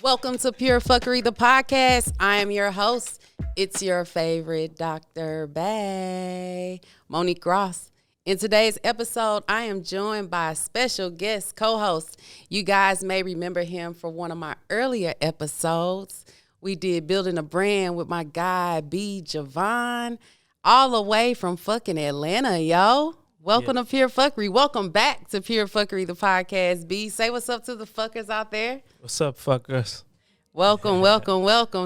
Welcome to Pure Phuckery The Podcast. I am your host. It's your favorite Dr. Bay, Monique Ross. In today's episode, I am joined by a special guest co-host. You guys may remember him from one of my earlier episodes. We did Building a Brand with my guy, Javon, all the way from fucking Atlanta, yo. Welcome to Pure Phuckery. Welcome back to Pure Phuckery The Podcast, B. Say what's up to the fuckers out there. What's up, fuckers? Welcome.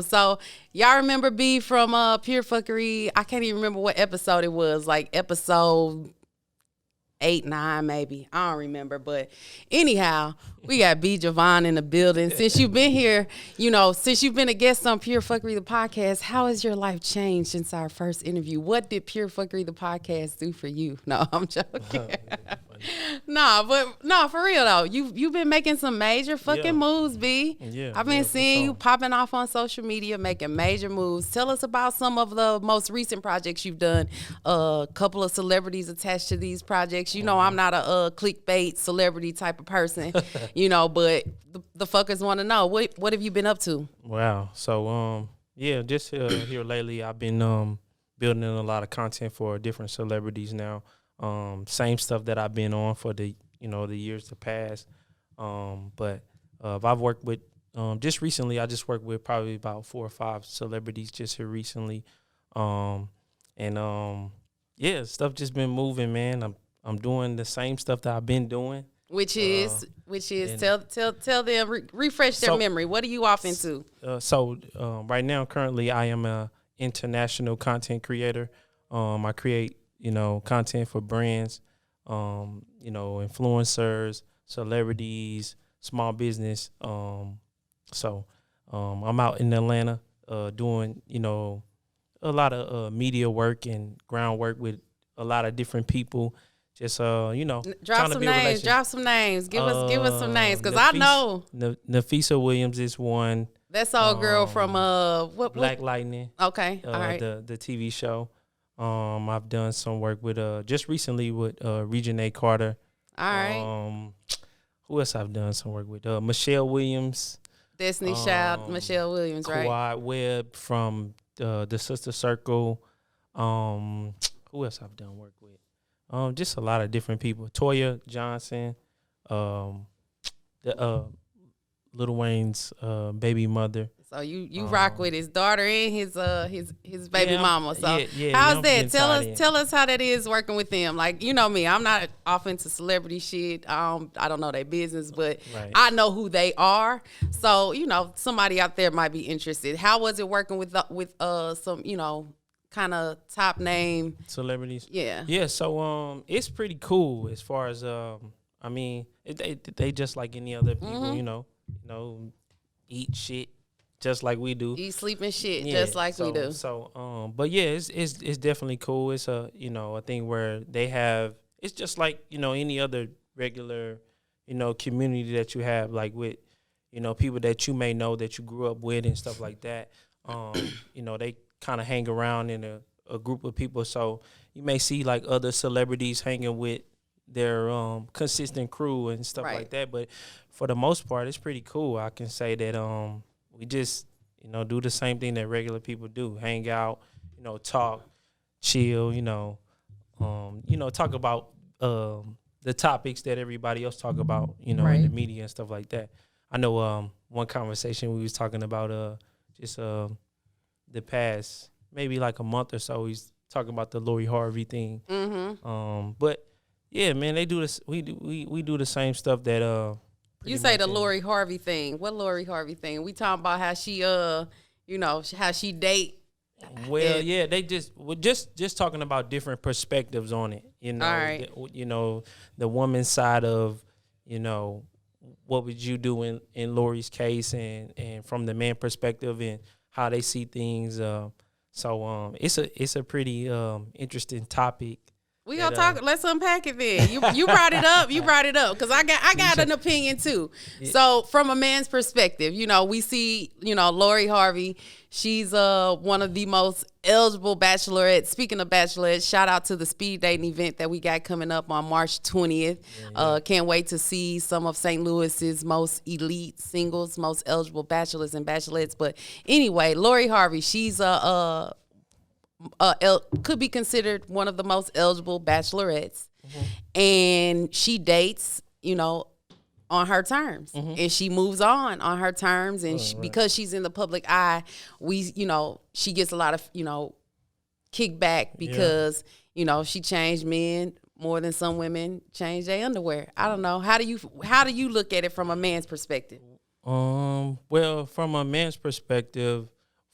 So y'all remember B from Pure Phuckery? I can't even remember what episode it was, like episode 8, 9 maybe. I don't remember. But anyhow, we got B. Javon in the building. Since you've been here, since you've been a guest on Pure Phuckery The Podcast, how has your life changed since our first interview? What did Pure Phuckery The Podcast do for you? No, I'm joking. No, for real though. You've been making some major fucking moves, B. Yeah. I've been seeing you popping off on social media, making major moves. Tell us about some of the most recent projects you've done. A couple of celebrities attached to these projects. You know, I'm not a clickbait celebrity type of person, but the fuckers want to know what have you been up to? Wow. So just here lately, I've been building a lot of content for different celebrities now. Same stuff that I've been on for the years to pass. But I've worked with just recently. I just worked with probably about 4 or 5 celebrities just here recently. Stuff just been moving, man. I'm doing the same stuff that I've been doing. Which is tell them, refresh their memory. What are you off into? Right now, currently, I am a international content creator. I create content for brands, influencers, celebrities, small business. I'm out in Atlanta doing, a lot of media work and groundwork with a lot of different people. Just, drop some names. Give us some names, because I know. Nafisa Williams is one. That's old girl from what? Black Lightning. Okay, all right. The TV show. I've done some work with just recently with Reginae Carter. All right. Who else I've done some work with? Michelle Williams. Destiny Child, Michelle Williams, right? Quad Webb from the Sister Circle. Who else I've done work with? Just a lot of different people. Toya Johnson, the Lil Wayne's baby mother. So you rock with his daughter and his baby mama. So how's that? Tell us how that is working with them. Like, you know me, I'm not off into celebrity shit. I don't know their business, but I know who they are. So somebody out there might be interested. How was it working with some kind of top name celebrities? Yeah. So it's pretty cool as far as they just like any other people. Eat shit just like we do. Eat, sleep, and shit just like we do. So, but yeah, it's definitely cool. It's a thing where they have. It's just like any other regular community that you have, like with people that you may know that you grew up with and stuff like that. They kind of hang around in a group of people. So you may see like other celebrities hanging with their consistent crew and stuff like that. But for the most part, it's pretty cool. I can say that we just do the same thing that regular people do: hang out, talk, chill, talk about the topics that everybody else talk about, in the media and stuff like that. I know one conversation we was talking about just the past maybe like a month or so. He's talking about the Lori Harvey thing. Mm-hmm. But yeah, man, they do this. We do the same stuff that you say the Lori Harvey thing. What Lori Harvey thing? We talking about how she how she date. Well, yeah, they just talking about different perspectives on it. All right. The woman's side of what would you do in Lori's case, and from the man perspective and how they see things. So it's a pretty interesting topic We gonna talk. Let's unpack it then. You brought it up. You brought it up because I got an opinion too. Yeah. So from a man's perspective, we see Lori Harvey. She's one of the most eligible bachelorettes. Speaking of bachelorettes, shout out to the speed dating event that we got coming up on March 20th. Yeah. Can't wait to see some of St. Louis's most elite singles, most eligible bachelors and bachelorettes. But anyway, Lori Harvey, she's could be considered one of the most eligible bachelorettes, and she dates, on her terms, and she moves on her terms, and because she's in the public eye, she gets a lot of kickback because she changed men more than some women change their underwear. I don't know. How do you look at it from a man's perspective? Well, from a man's perspective.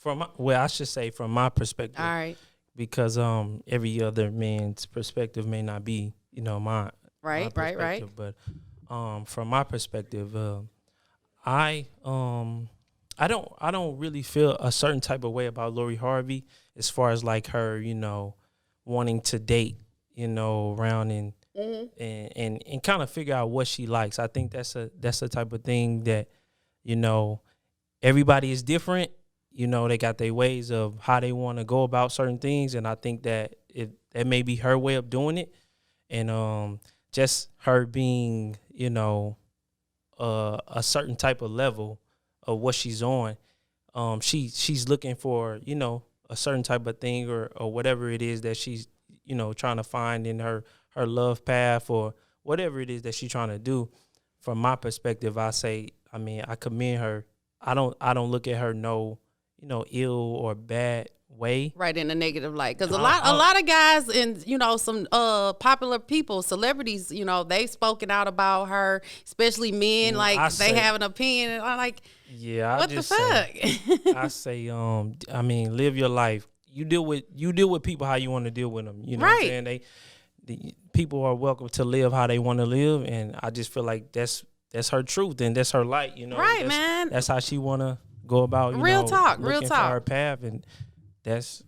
I should say from my perspective. All right. Because every other man's perspective may not be, my right. But from my perspective, I don't really feel a certain type of way about Lori Harvey as far as like her, wanting to date, around and kind of figure out what she likes. I think that's the type of thing that, everybody is different. They got their ways of how they want to go about certain things, and I think that that may be her way of doing it, and just her being, a certain type of level of what she's on. She's looking for, a certain type of thing or whatever it is that she's, trying to find in her love path or whatever it is that she's trying to do. From my perspective, I commend her. I don't look at her ill or bad way, right, in a negative light, because a lot of guys and some popular people, celebrities, they've spoken out about her, especially men. They have an opinion, and I'm like, yeah, what the fuck? I say, live your life. You deal with people how you want to deal with them. You know right. what I'm saying? The people are welcome to live how they want to live, and I just feel like that's her truth and that's her light. Right, man. That's how she want to go about real talk for her path, and that's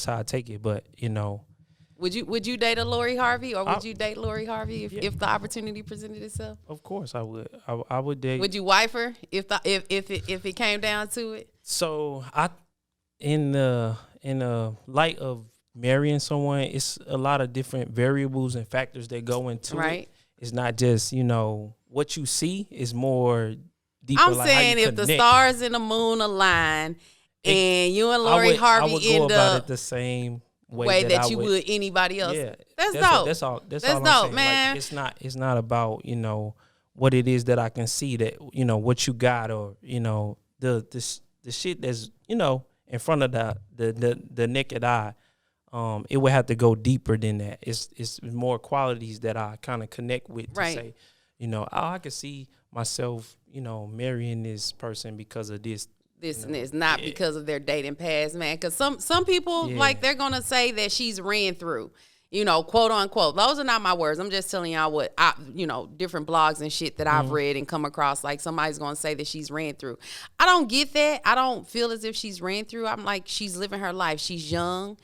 how I take it. But would you date a Lori Harvey, or would you date Lori Harvey if the opportunity presented itself? Of course I would. I would date. Would you wife her if it came down to it? So in the light of marrying someone, it's a lot of different variables and factors that go into it. It's not just what you see, is more deeper. I'm saying if the stars and the moon align and you and Lori Harvey I would go about it the same way that you would anybody else. Yeah, that's dope. That's all I'm dope, saying. man. Like, it's not about what it is that I can see, that what you got, or the shit that's in front of the naked eye. It would have to go deeper than that. It's more qualities that I kind of connect with to say, I could see myself, marrying this person because of this. And this, not because of their dating past, man. Because some people, they're going to say that she's ran through, quote unquote. Those are not my words. I'm just telling y'all what, different blogs and shit that I've read and come across. Like, somebody's going to say that she's ran through. I don't get that. I don't feel as if she's ran through. I'm like, she's living her life. She's young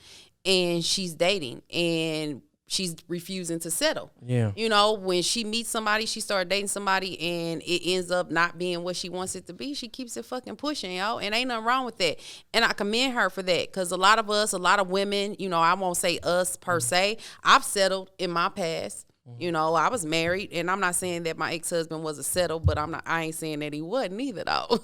and she's dating, and she's refusing to settle. Yeah. When she meets somebody, she started dating somebody, and it ends up not being what she wants it to be. She keeps it fucking pushing, yo. And ain't nothing wrong with that. And I commend her for that, because a lot of women, I won't say us per se. I've settled in my past. I was married, and I'm not saying that my ex-husband was a settle, but I ain't saying that he wasn't either, though.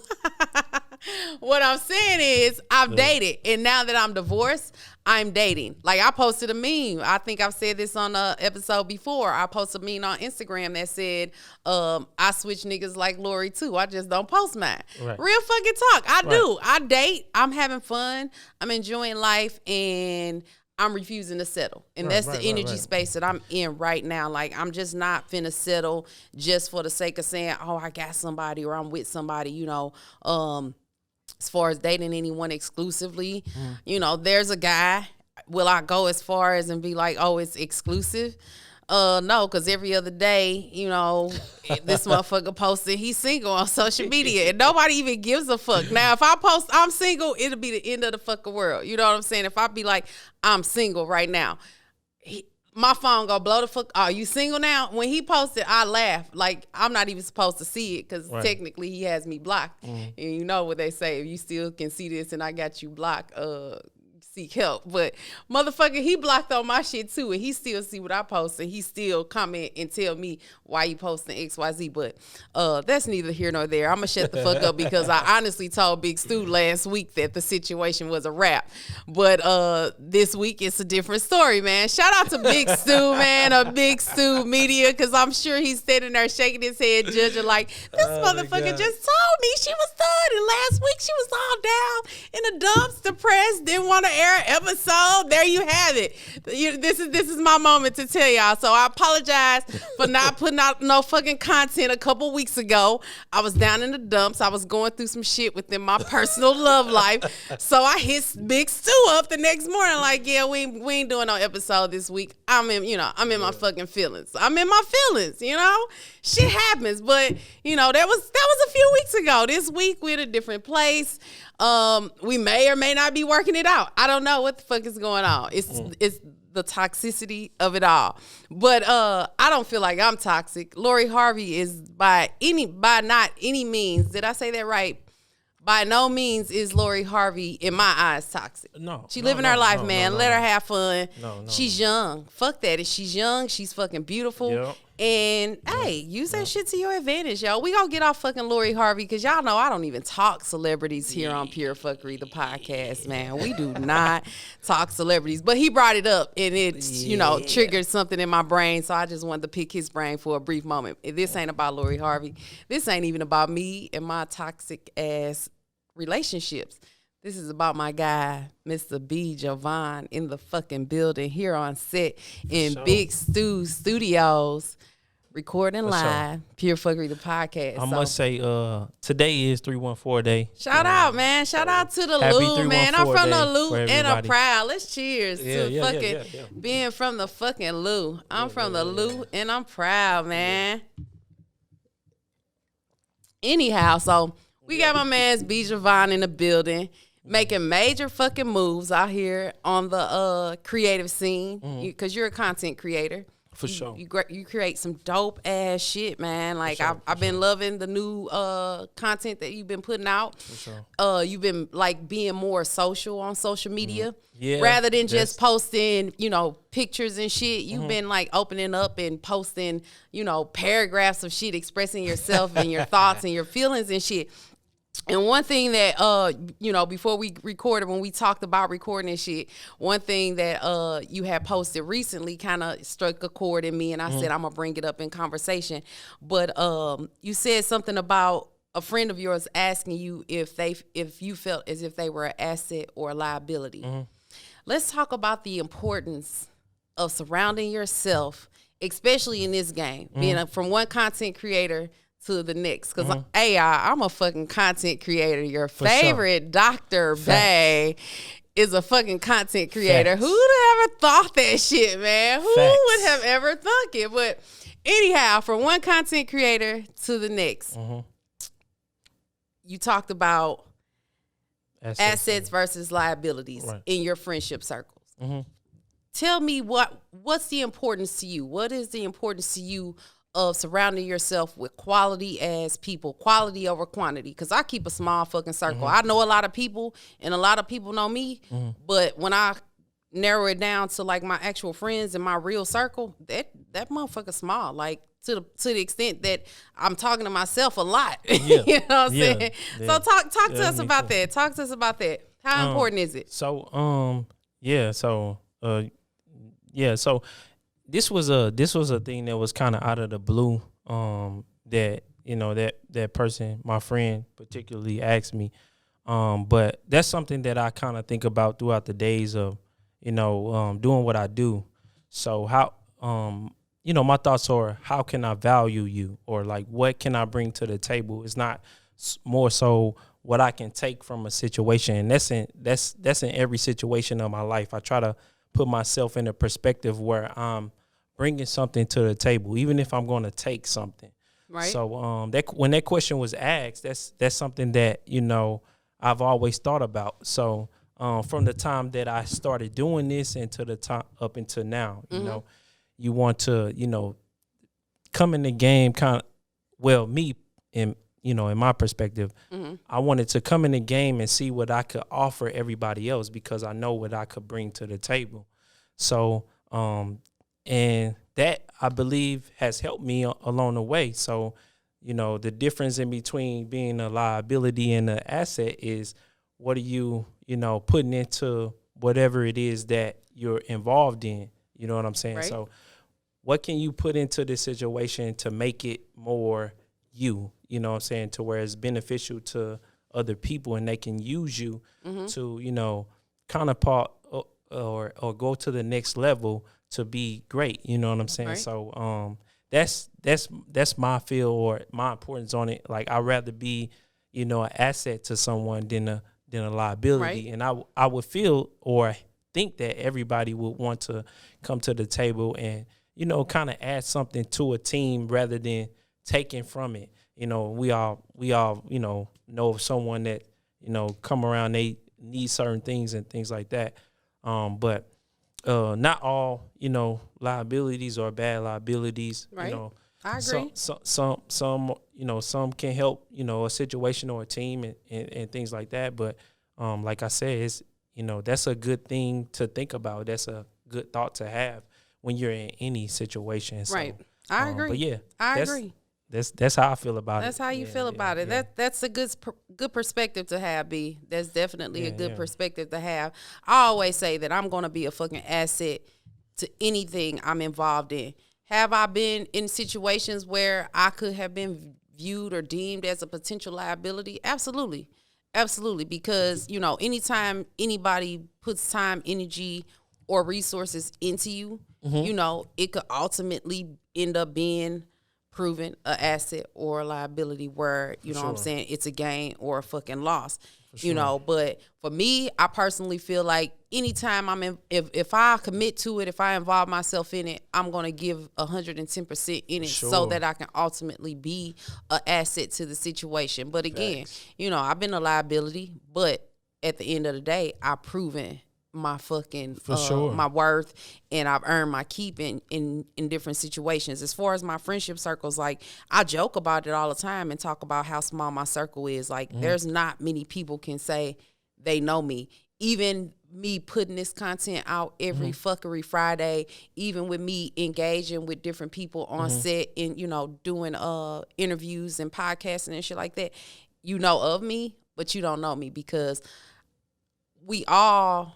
What I'm saying is I've dated, and now that I'm divorced, I'm dating. Like, I posted a meme. I think I've said this on an episode before. I posted a meme on Instagram that said, I switch niggas like Lori too. I just don't post mine. Right. Real fucking talk. I do. I date. I'm having fun. I'm enjoying life, and I'm refusing to settle. And that's the energy space that I'm in right now. Like, I'm just not finna settle just for the sake of saying, oh, I got somebody, or I'm with somebody, as far as dating anyone exclusively. There's a guy. Will I go as far as and be like, oh, it's exclusive? No, because every other day, this motherfucker posted he's single on social media, and nobody even gives a fuck. Now, if I post I'm single, it'll be the end of the fucking world. You know what I'm saying? If I be like, I'm single right now, my phone go blow the fuck. Are you single now? When he posted, I laughed. Like, I'm not even supposed to see it because technically he has me blocked. And you know what they say, if you still can see this and I got you blocked, seek help. But motherfucker, he blocked on my shit too, and he still see what I post, and he still comment and tell me why you posting XYZ. But that's neither here nor there. I'm gonna shut the fuck up because I honestly told Big Stu last week that the situation was a wrap. But this week it's a different story, man. Shout out to Big Stu, man, of Big Stu Media, because I'm sure he's standing there shaking his head, judging like, this motherfucker just told me she was done, and last week she was all down in the dumps, depressed, didn't want to air episode. There you have it. This is my moment to tell y'all. So I apologize for not putting out no fucking content a couple weeks ago. I was down in the dumps. I was going through some shit within my personal love life. So I hit Big Stu up the next morning like, yeah, we ain't doing no episode this week. I'm in my fucking feelings. I'm in my feelings, you know? Shit happens. But, you know, that was a few weeks ago. This week we're at a different place. We may or may not be working it out. I don't know what the fuck is going on. It's the toxicity of it all. But I don't feel like I'm toxic. Lori Harvey is by not any means. Did I say that right? By no means is Lori Harvey, in my eyes, toxic. No. She living her life, man. No, Let her have fun. No. She's young. Fuck that. She's young. She's fucking beautiful. Yep. And, hey, use that shit to your advantage, yo. We gonna get off fucking Lori Harvey, because y'all know I don't even talk celebrities here on Pure Phuckery, the podcast, man. We do not talk celebrities. But he brought it up, and it's, triggered something in my brain, so I just wanted to pick his brain for a brief moment. This ain't about Lori Harvey. This ain't even about me and my toxic-ass relationships. This is about my guy, Mr. B. Javon, in the fucking building here on set in Big Stu Studios, recording live, Pure Phuckery the Podcast. I must say, today is 314 day. Shout out, man. Shout out to the Lou, man. I'm from the Lou and I'm proud. Let's cheers to being from the fucking Lou. I'm from the Lou and I'm proud, man. Anyhow, so we got my man's B. Javon in the building, making major fucking moves out here on the creative scene, because you're a content creator. For sure. You create some dope ass shit, man. Like, I've been loving the new content that you've been putting out. For sure. You've been like being more social on social media. Yeah. Rather than just posting, pictures and shit. You've been like opening up and posting, paragraphs of shit, expressing yourself and your thoughts and your feelings and shit. And one thing that, before we recorded, when we talked about recording and shit, one thing that you had posted recently kind of struck a chord in me, and I said I'm going to bring it up in conversation. But you said something about a friend of yours asking you if you felt as if they were an asset or a liability. Let's talk about the importance of surrounding yourself, especially in this game, being from one content creator to the next, because I'm a fucking content creator. Your favorite Dr. Bay is a fucking content creator. Facts. Who would have ever thought that shit, man? Who would have ever thought it? But anyhow, from one content creator to the next, you talked about assets versus liabilities in your friendship circles. Tell me what's the importance to you? What is the importance to you of surrounding yourself with quality as people, quality over quantity? Because I keep a small fucking circle. I know a lot of people, and a lot of people know me, but when I narrow it down to like my actual friends and my real circle, that motherfucker small. Like, to the extent that I'm talking to myself a lot. You know what I'm saying? Yeah. So talk to us about that. Talk to us about that. How important is it? So this was a thing that was kind of out of the blue, that person, my friend particularly, asked me, but that's something that I kind of think about throughout the days of doing what I do. So how my thoughts are, how can I value you, or like what can I bring to the table? It's not more so what I can take from a situation, and that's in every situation of my life. I try to put myself in a perspective where I'm bringing something to the table, even if I'm going to take something. Right. So when that question was asked, that's something that I've always thought about. So from the time that I started doing this and to the time up until now, you want to, come in the game me in in my perspective, I wanted to come in the game and see what I could offer everybody else because I know what I could bring to the table. So, and that I believe has helped me along the way. So, the difference in between being a liability and an asset is what are you, putting into whatever it is that you're involved in. You know what I'm saying? Right. So what can you put into this situation to make it more you know what I'm saying, to where it's beneficial to other people and they can use you to, counterpart or go to the next level to be great. You know what I'm saying? Right. So that's my feel or my importance on it. Like I'd rather be, an asset to someone than a liability. Right. And I would feel or think that everybody would want to come to the table and, kind of add something to a team rather than taking from it. We all, know of someone that, come around, they need certain things and things like that. But not all, liabilities are bad liabilities. Right. I agree. Some can help, a situation or a team and things like that. But like I said, it's, that's a good thing to think about. That's a good thought to have when you're in any situation. So, right. I agree. But yeah, I agree. That's how I feel about it. That's how you feel about it. Yeah. That's a good perspective to have, B. That's definitely a good perspective to have. I always say that I'm going to be a fucking asset to anything I'm involved in. Have I been in situations where I could have been viewed or deemed as a potential liability? Absolutely. Absolutely. Because, anytime anybody puts time, energy, or resources into you, it could ultimately end up being proven an asset or a liability where, know what I'm saying, it's a gain or a fucking loss. But for me, I personally feel like anytime if I commit to it, if I involve myself in it, I'm going to give 110% in it so that I can ultimately be an asset to the situation. But again, I've been a liability, but at the end of the day, I've proven my fucking my worth, and I've earned my keep in different situations. As far as my friendship circles, like I joke about it all the time and talk about how small my circle is. Like there's not many people can say they know me. Even me putting this content out every Phuckery Friday, even with me engaging with different people on set and doing interviews and podcasting and shit like that, of me, but you don't know me because we all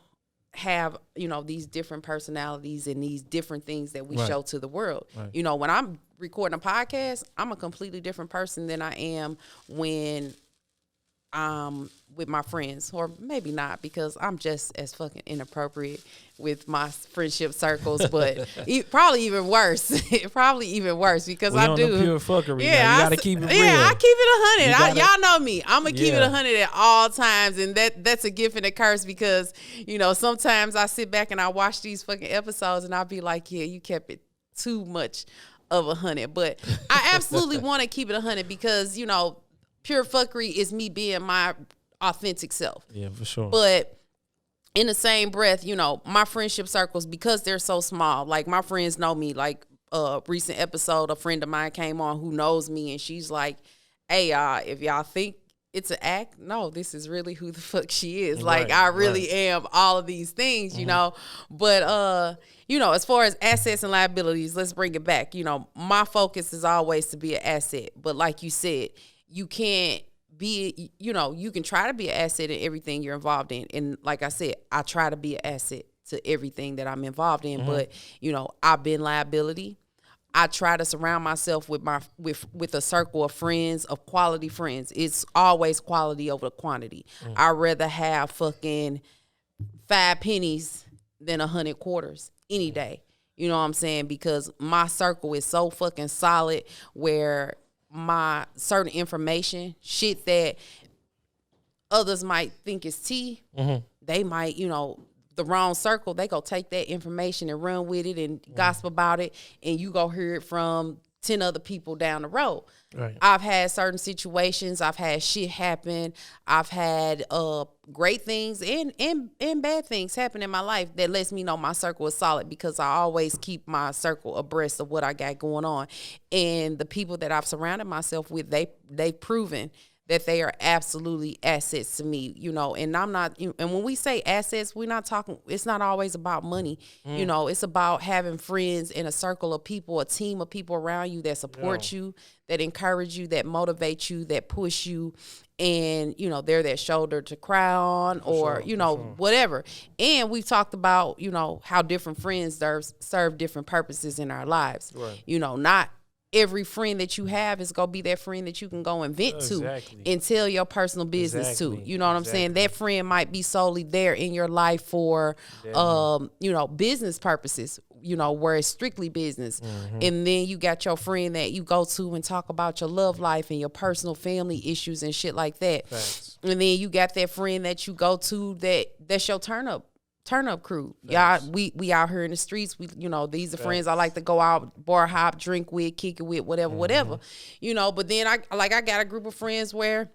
have these different personalities and these different things that we show to the world. Right. When I'm recording a podcast, I'm a completely different person than I am when I'm with my friends, or maybe not, because I'm just as fucking inappropriate with my friendship circles, but probably even worse. Probably even worse because I do. The pure fuckery. Yeah, you gotta keep it real. Yeah, I keep it 100. Y'all know me. I'm gonna keep it 100 at all times, and that's a gift and a curse because sometimes I sit back and I watch these fucking episodes and I'll be like, yeah, you kept it too much of 100, but I absolutely want to keep it 100 because pure fuckery is me being my authentic self. Yeah, for sure. But in the same breath, my friendship circles, because they're so small, like my friends know me. Like a recent episode, a friend of mine came on who knows me, and she's like, hey, if y'all think it's an act, no, this is really who the fuck she is. Like, I really am all of these things, But, as far as assets and liabilities, let's bring it back. My focus is always to be an asset. But like you said, you can't be, you can try to be an asset in everything you're involved in. And like I said, I try to be an asset to everything that I'm involved in. But, I've been liability. I try to surround myself with a circle of friends, of quality friends. It's always quality over quantity. I'd rather have fucking 5 pennies than 100 quarters any day. You know what I'm saying? Because my circle is so fucking solid where my certain information, shit that others might think is tea, they might, the wrong circle, they go take that information and run with it and gossip about it, and you go hear it from 10 other people down the road. Right. I've had certain situations. I've had shit happen. I've had great things and bad things happen in my life that lets me know my circle is solid, because I always keep my circle abreast of what I got going on. And the people that I've surrounded myself with, they've proven that they are absolutely assets to me, you know. And I'm not, and when we say assets, we're not talking, it's not always about money. You know, it's about having friends in a circle of people, a team of people around you that support you, that encourage you, that motivate you, that push you. And, you know, they're that shoulder to cry on, or, you know, whatever. And we've talked about, you know, how different friends serve different purposes in our lives. Right. You know, not every friend that you have is going to be that friend that you can go and vent to and tell your personal business to. You know what I'm saying? That friend might be solely there in your life for, you know, business purposes, you know, where it's strictly business. And then you got your friend that you go to and talk about your love life and your personal family issues and shit like that. Facts. And then you got that friend that you go to that's your turn up crew. Facts. Y'all, we out here in the streets. We, you know, these are friends I like to go out, bar hop, drink with, kick it with, whatever. You know, but then I got a group of friends where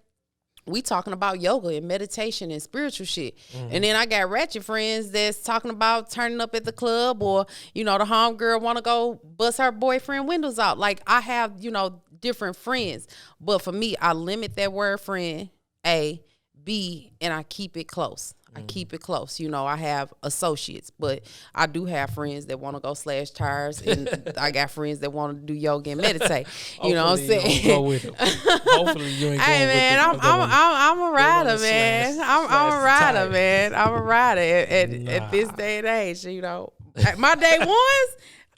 we talking about yoga and meditation and spiritual shit. And then I got ratchet friends that's talking about turning up at the club, or, you know, the homegirl want to go bust her boyfriend windows out. Like, I have, you know, different friends. But for me, I limit that word friend, A, B, and I keep it close. I keep it close. You know, I have associates, but I do have friends that want to go slash tires, and I got friends that want to do yoga and meditate. You know what I'm saying? You don't go with them. Hopefully you ain't going hey man, with them. I'm a rider, man. I'm a rider, tires. man. I'm a rider at this day and age. You know, my day ones.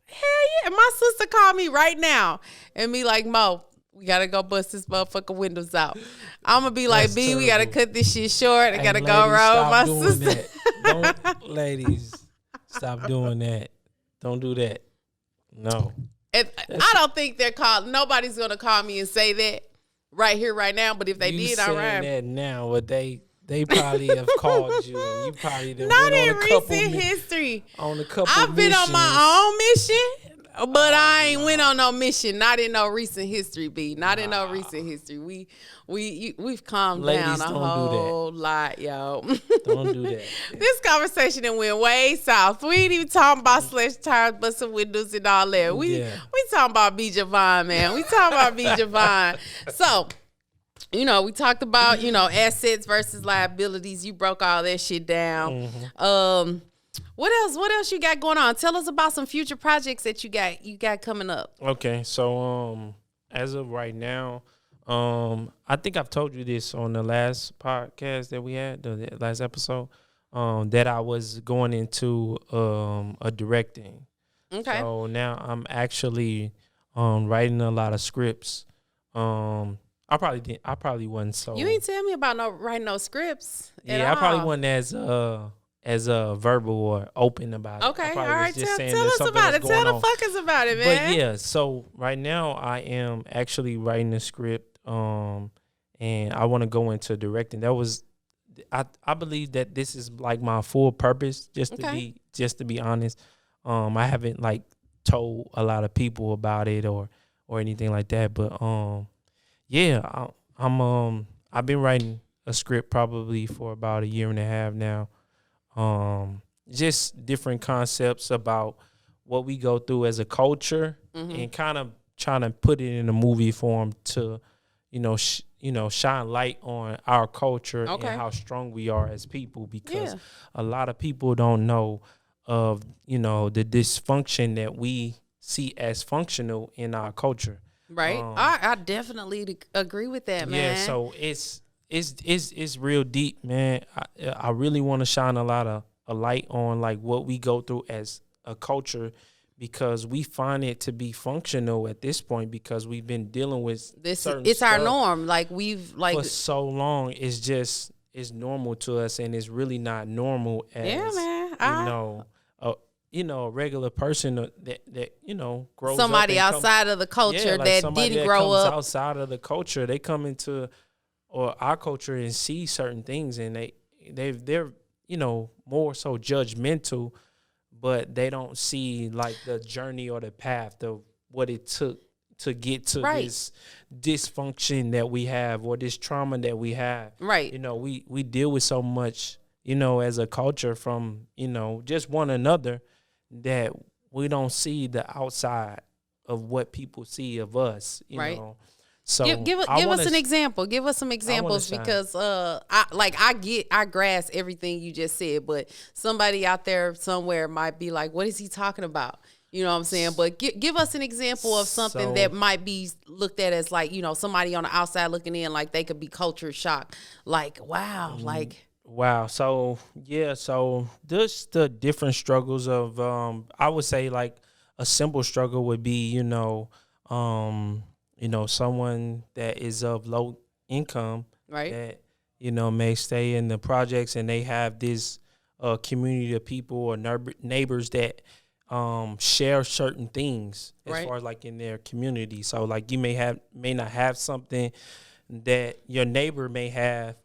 Hell yeah! My sister called me right now and be like, Mo, we gotta go bust this motherfucker windows out. I'm gonna be like, B, we gotta cut this shit short. I gotta go roll my sister. Ladies, stop doing that. Don't do that. No. I don't think they're called. Nobody's gonna call me and say that right here, right now. But if they did, all right. That now, but they probably have called you, and you probably done not went in on a couple recent history. On a couple. I've been missions. on my own mission. But I ain't went on no mission. Not in no recent history, B. Not in no recent history. We've calmed Ladies, down a whole lot, yo. Don't do that. This conversation done went way south. We ain't even talking about slash tires, busting windows, and all that. We talking about B. Javon, man. We talking about B. Javon. So, you know, we talked about, you know, assets versus liabilities. You broke all that shit down. What else you got going on? Tell us about some future projects that you got coming up. Okay, so as of right now, I think I've told you this on the last podcast that we had, the last episode, that I was going into a directing. Okay. So now I'm actually writing a lot of scripts. I probably wasn't so. You ain't tell me about writing no scripts. Yeah, I probably wasn't as verbal or open about it. Okay, all right. Tell us about it. Tell the fuckers about it, man. But yeah, so right now I am actually writing a script, and I want to go into directing. That was, I believe that this is like my full purpose. Just to be honest, I haven't like told a lot of people about it or anything like that. But yeah, I've been writing a script probably for about a year and a half now. Just different concepts about what we go through as a culture, and kind of trying to put it in a movie form to, shine light on our culture and how strong we are as people, because a lot of people don't know of, the dysfunction that we see as functional in our culture. Right. I definitely agree with that, man. Yeah. So it's real deep, man. I really want to shine a light on like what we go through as a culture, because we find it to be functional at this point, because we've been dealing with this. It's our norm. Like for so long. It's normal to us, and it's really not normal as a regular person that grows somebody up outside of the culture that didn't grow up outside of the culture. They come into our culture and see certain things, and they're more so judgmental, but they don't see like the journey or the path of what it took to get to Right. this dysfunction that we have or this trauma that we have. Right. You know, we deal with so much, you know, as a culture from, you know, just one another that we don't see the outside of what people see of us, you Right. know. So give us an example. Give us some examples shine. because I grasp everything you just said, but somebody out there somewhere might be like, what is he talking about? You know what I'm saying? But give us an example of something that might be looked at as like, you know, somebody on the outside looking in, like they could be culture shocked. Like, wow, like. Wow. So, yeah. So just the different struggles of, I would say like a simple struggle would be, someone that is of low income, Right. that, you know, may stay in the projects and they have this community of people or neighbors that share certain things as Right. far as like in their community. So like you may not have something that your neighbor may have,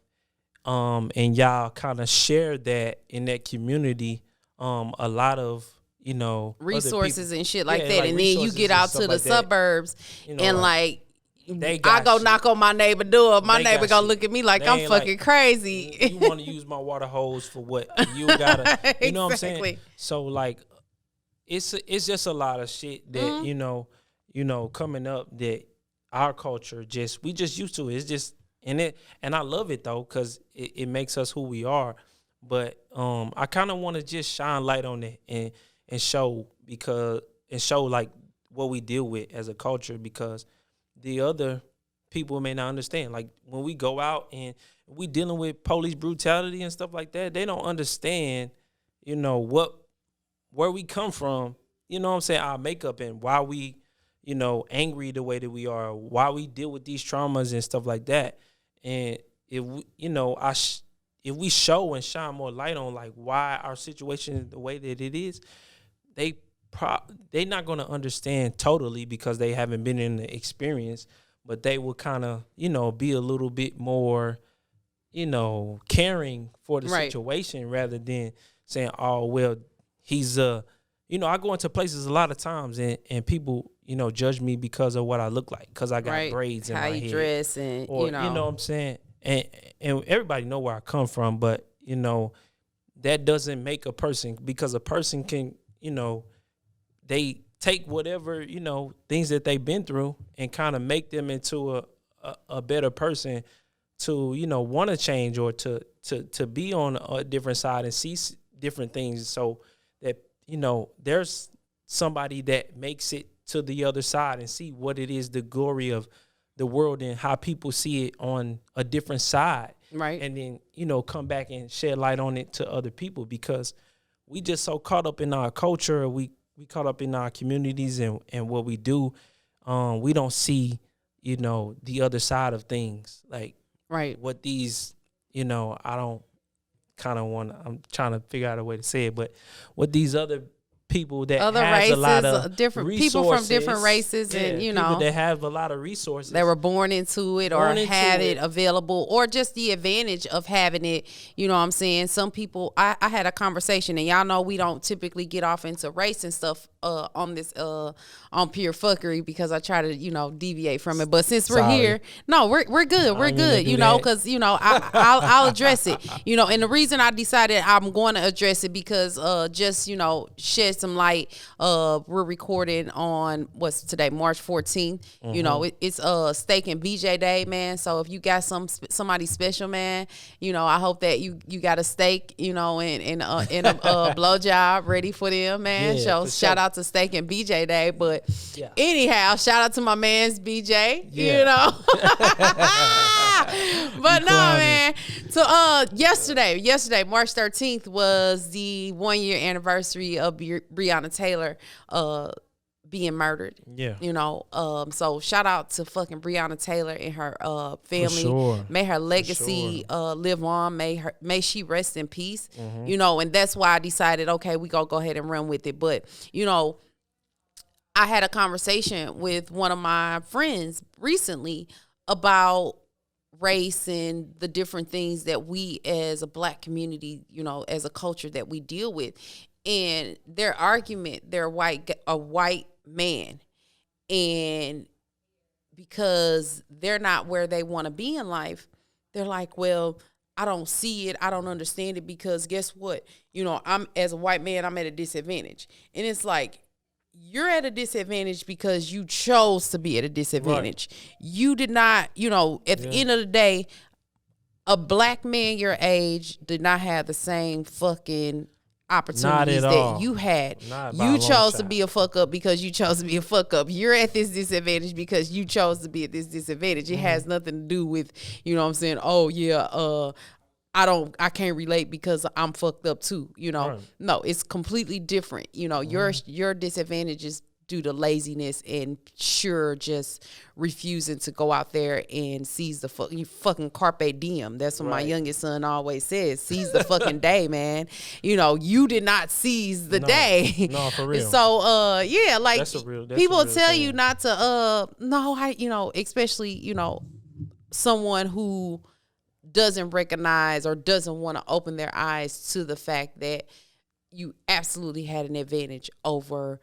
and y'all kind of share that in that community. A lot of, you know, Resources and shit like Yeah, that. like And then you resources get and out stuff to the like that. suburbs You know, and like, like they I got go shit. knock on my neighbor door. My They neighbor got gonna shit. look at me like They I'm ain't fucking like, crazy. You want to use my water hose for what? You gotta, you know what I'm saying? Exactly. So like, it's just a lot of shit that you know coming up that our culture we just used to. It's just and I love it though because it makes us who we are. But I kind of want to just shine light on it and show like what we deal with as a culture, because the other people may not understand. Like when we go out and we dealing with police brutality and stuff like that, they don't understand, you know, where we come from, you know what I'm saying, our makeup, and why we, you know, angry the way that we are, why we deal with these traumas and stuff like that. And if we, you know, if we show and shine more light on like why our situation is the way that it is, they not going to understand totally because they haven't been in the experience, but they will kind of, you know, be a little bit more, you know, caring for the Right. situation rather than saying, oh, well, he's you know, I go into places a lot of times and people, you know, judge me because of what I look like, because I got Right. braids in How my you head. dress and Or, you know. you know what I'm saying? And everybody know where I come from, but, you know, that doesn't make a person, because a person can, you know, they take whatever, you know, things that they've been through and kind of make them into a better person to, you know, want to change or to be on a different side and see different things, so that, you know, there's somebody that makes it to the other side and see what it is, the glory of the world and how people see it on a different side. Right. And then, you know, come back and shed light on it to other people, because we just so caught up in our culture, we caught up in our communities and what we do. We don't see, you know, the other side of things, like Right. what these, you know, I'm trying to figure out a way to say it, but what these other people that Other has races, a lot of different resources, people from different races, and you people know, that have a lot of resources, they were born into it or Born into had it it. available, or just the advantage of having it. You know what I'm saying? Some people, I had a conversation, and y'all know we don't typically get off into race and stuff on this on Pure Phuckery, because I try to, you know, deviate from it. But since we're Sorry. here, no, we're good. We're didn't mean to good. do You know, that. because, you know, I'll address it. You know, and the reason I decided I'm going to address it because just, you know, shed some light. We're recording on what's today, March 14th. You know, it's Steak and BJ Day, man. So if you got somebody special, man, you know, I hope that you got a steak, you know, and a blowjob ready for them, man. Yeah, So for shout sure. out to Steak and BJ Day. But Yeah. anyhow, shout out to my man's BJ. Yeah. You know. But no, clowning. man. So yesterday, March 13th was the 1 year anniversary of Breonna Taylor being murdered. Yeah. You know, so shout out to fucking Breonna Taylor and her family. sure. May her legacy live on. May she rest in peace. Mm-hmm. You know, and that's why I decided, okay, we gonna go ahead and run with it. But, you know, I had a conversation with one of my friends recently about race and the different things that we as a black community, you know, as a culture that we deal with. And their argument, they're a white man, and because they're not where they want to be in life, they're like, well, I don't see it. I don't understand it because guess what? I'm as a white man, I'm at a disadvantage. And it's like, you're at a disadvantage because you chose to be at a disadvantage. Right. You did not, at the end of the day, a black man your age did not have the same fucking opportunities that you had. You chose to be a fuck up because you chose to be a fuck up. You're at this disadvantage because you chose to be at this disadvantage. It has nothing to do with, oh yeah, I can't relate because I'm fucked up too, Right. No, it's completely different. Your disadvantage is due to laziness and just refusing to go out there and seize the fucking carpe diem. That's what my youngest son always says. Seize the fucking day, man. You did not seize the day. No, for real. So like that's people tell thing. You not to especially, someone who doesn't recognize or doesn't want to open their eyes to the fact that you absolutely had an advantage over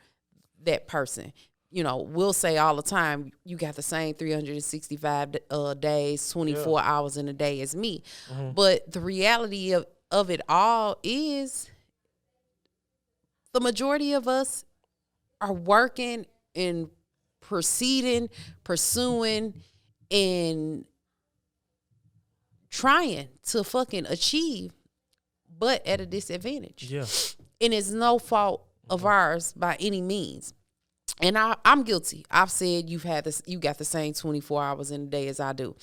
that person. We'll say all the time, you got the same 365 days, 24 hours in a day as me. Mm-hmm. But the reality of it all is the majority of us are working and pursuing, and trying to fucking achieve, but at a disadvantage. Yeah. And it's no fault of ours by any means. And I'm guilty. I've said you got the same 24 hours in a day as I do.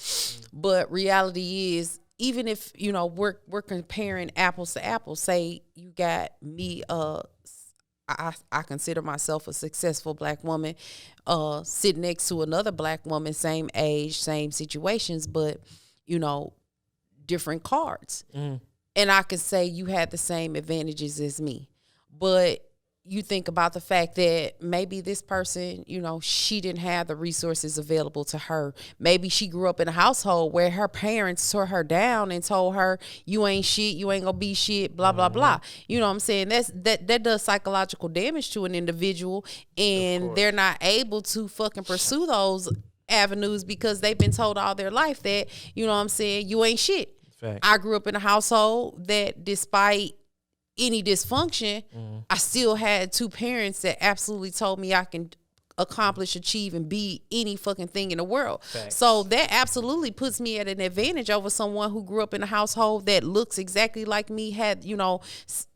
But reality is, even if, we're comparing apples to apples, say you got me, I consider myself a successful black woman, sitting next to another black woman, same age, same situations, but, different cards. And I could say you had the same advantages as me. But you think about the fact that maybe this person, she didn't have the resources available to her. Maybe she grew up in a household where her parents tore her down and told her, you ain't shit, you ain't gonna be shit, blah, blah, blah. You know what I'm saying? That does psychological damage to an individual, and they're not able to fucking pursue those avenues because they've been told all their life that, you ain't shit. Fact. I grew up in a household that despite any dysfunction, I still had two parents that absolutely told me I can accomplish, achieve, and be any fucking thing in the world. Facts. So that absolutely puts me at an advantage over someone who grew up in a household that looks exactly like me, had,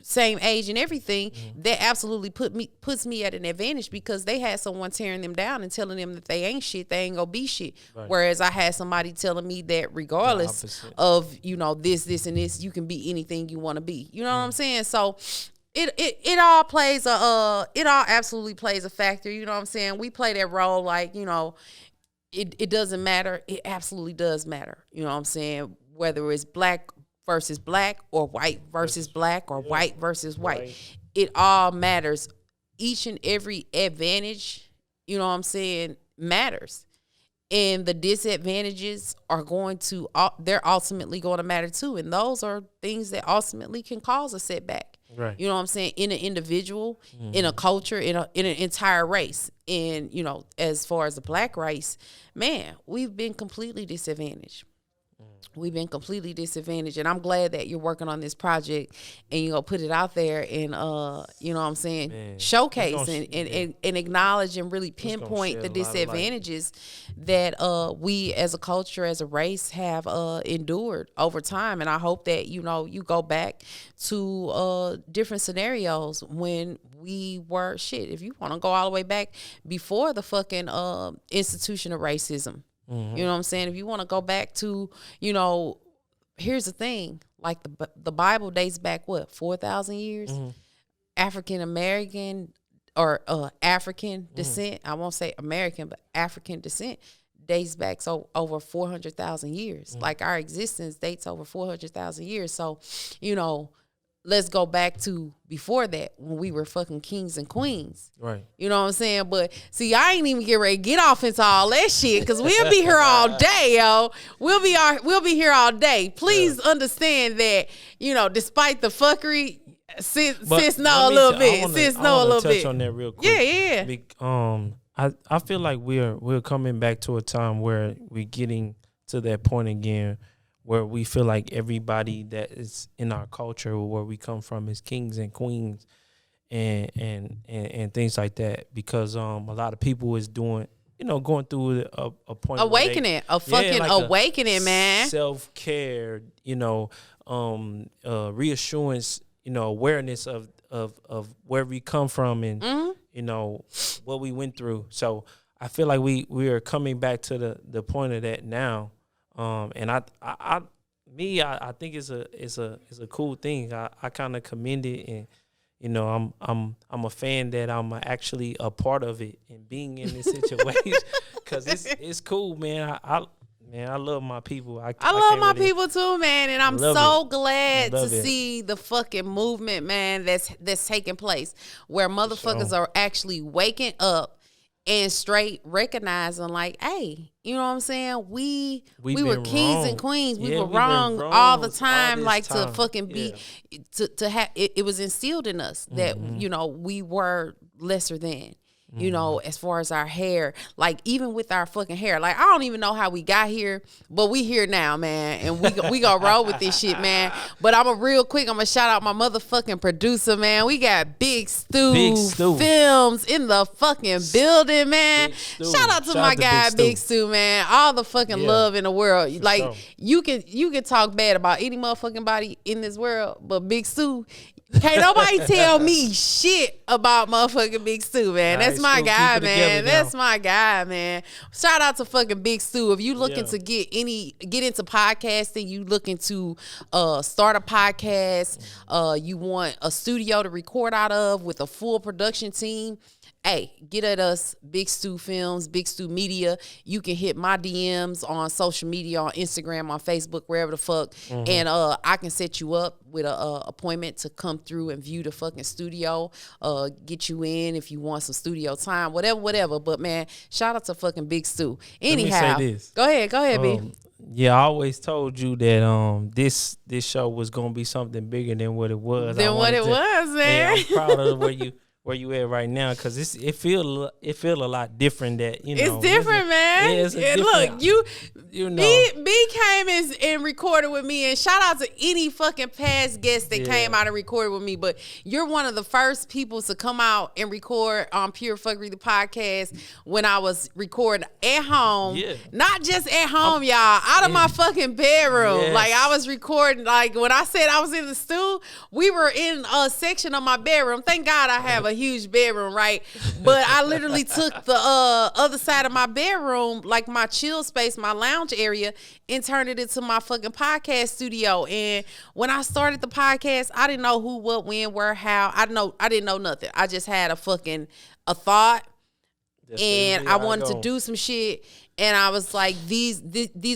same age and everything. That absolutely puts me at an advantage because they had someone tearing them down and telling them that they ain't shit, they ain't gonna be shit. Right. Whereas I had somebody telling me that regardless of, this and this, you can be anything you want to be. You know what I'm saying? So it all plays it all absolutely plays a factor. You know what I'm saying? We play that role like, it doesn't matter. It absolutely does matter. You know what I'm saying? Whether it's black versus black or white versus black or white versus white. Right. It all matters. Each and every advantage, you know what I'm saying, matters. And the disadvantages they're ultimately going to matter too. And those are things that ultimately can cause a setback. Right. You know what I'm saying? In an individual, in a culture, in an entire race. And, as far as the black race, man, we've been completely disadvantaged. We've been completely disadvantaged. And I'm glad that you're working on this project and you're going to put it out there and, you know what I'm saying, showcase and acknowledge and really pinpoint the disadvantages that we as a culture, as a race have endured over time. And I hope that, you go back to different scenarios when we were if you want to go all the way back before the fucking institution of racism. You know what I'm saying? If you want to go back to, here's the thing, like the Bible dates back, 4,000 years? African American or African descent, I won't say American, but African descent dates back over 400,000 years. Like our existence dates over 400,000 years. So, let's go back to before that when we were fucking kings and queens. Right. You know what I'm saying? But see, I ain't even get ready to get off into all that shit because we'll be here all day, yo. We'll be here all day. Please understand that, despite the fuckery, sis know a little bit. Sis know a little bit. Touch on that real quick. Yeah. I feel like we're coming back to a time where we're getting to that point again where we feel like everybody that is in our culture, where we come from, is kings and queens and things like that, because a lot of people is doing, going through a point awakening, awakening, man. Self-care, reassurance, awareness of where we come from and what we went through. So I feel like we are coming back to the point of that now. And I think it's a cool thing. I kind of commend it, and I'm a fan that I'm actually a part of it and being in this situation, because it's cool, man. I love my people. I love my people too, man, and I'm so glad to see the fucking movement, man, that's taking place, where motherfuckers are actually waking up and straight recognizing, like, hey, you know what I'm saying? We were kings and queens. We were wrong all the time, to fucking be, to have, it was instilled in us that, we were lesser than. As far as our hair, like even with our fucking hair, like I don't even know how we got here, but we here now, man, and we gonna roll with this shit, man. But I'm gonna shout out my motherfucking producer, man. We got Big Stu Films in the fucking building, man. Shout out to my guy Big Stu, man. All the fucking love in the world. Like you can talk bad about any motherfucking body in this world, but Big Stu, can't nobody tell me shit about motherfucking Big Stu, man. That's my guy, man. That's my guy, man. Shout out to fucking Big Stu. If you looking to get into podcasting, you looking to start a podcast, you want a studio to record out of with a full production team, hey, get at us, Big Stu Films, Big Stu Media. You can hit my DMs on social media, on Instagram, on Facebook, wherever the fuck. And I can set you up with a appointment to come through and view the fucking studio, get you in if you want some studio time, whatever. But, man, shout out to fucking Big Stu. Anyhow, let me say this. Go ahead, B. Yeah, I always told you that this show was going to be something bigger than what it was. Man. I'm proud of where you at right now, because it feel a lot different. That it's different, man. Yeah, it's different. Look, B came and recorded with me, and shout out to any fucking past guest that came out and recorded with me. But you're one of the first people to come out and record on Pure Phuckery The Podcast when I was recording at home, not just at home, y'all, out of my fucking bedroom. Yes. Like I was recording. Like when I said I was in the stew, we were in a section of my bedroom. Thank God I have a huge bedroom, right? But I literally took the other side of my bedroom, like my chill space, my lounge area, and turned it into my fucking podcast studio. And when I started the podcast, I didn't know who, what, when, where, how. I didn't know nothing. I just had a thought, and I wanted to do some shit. And I was like, these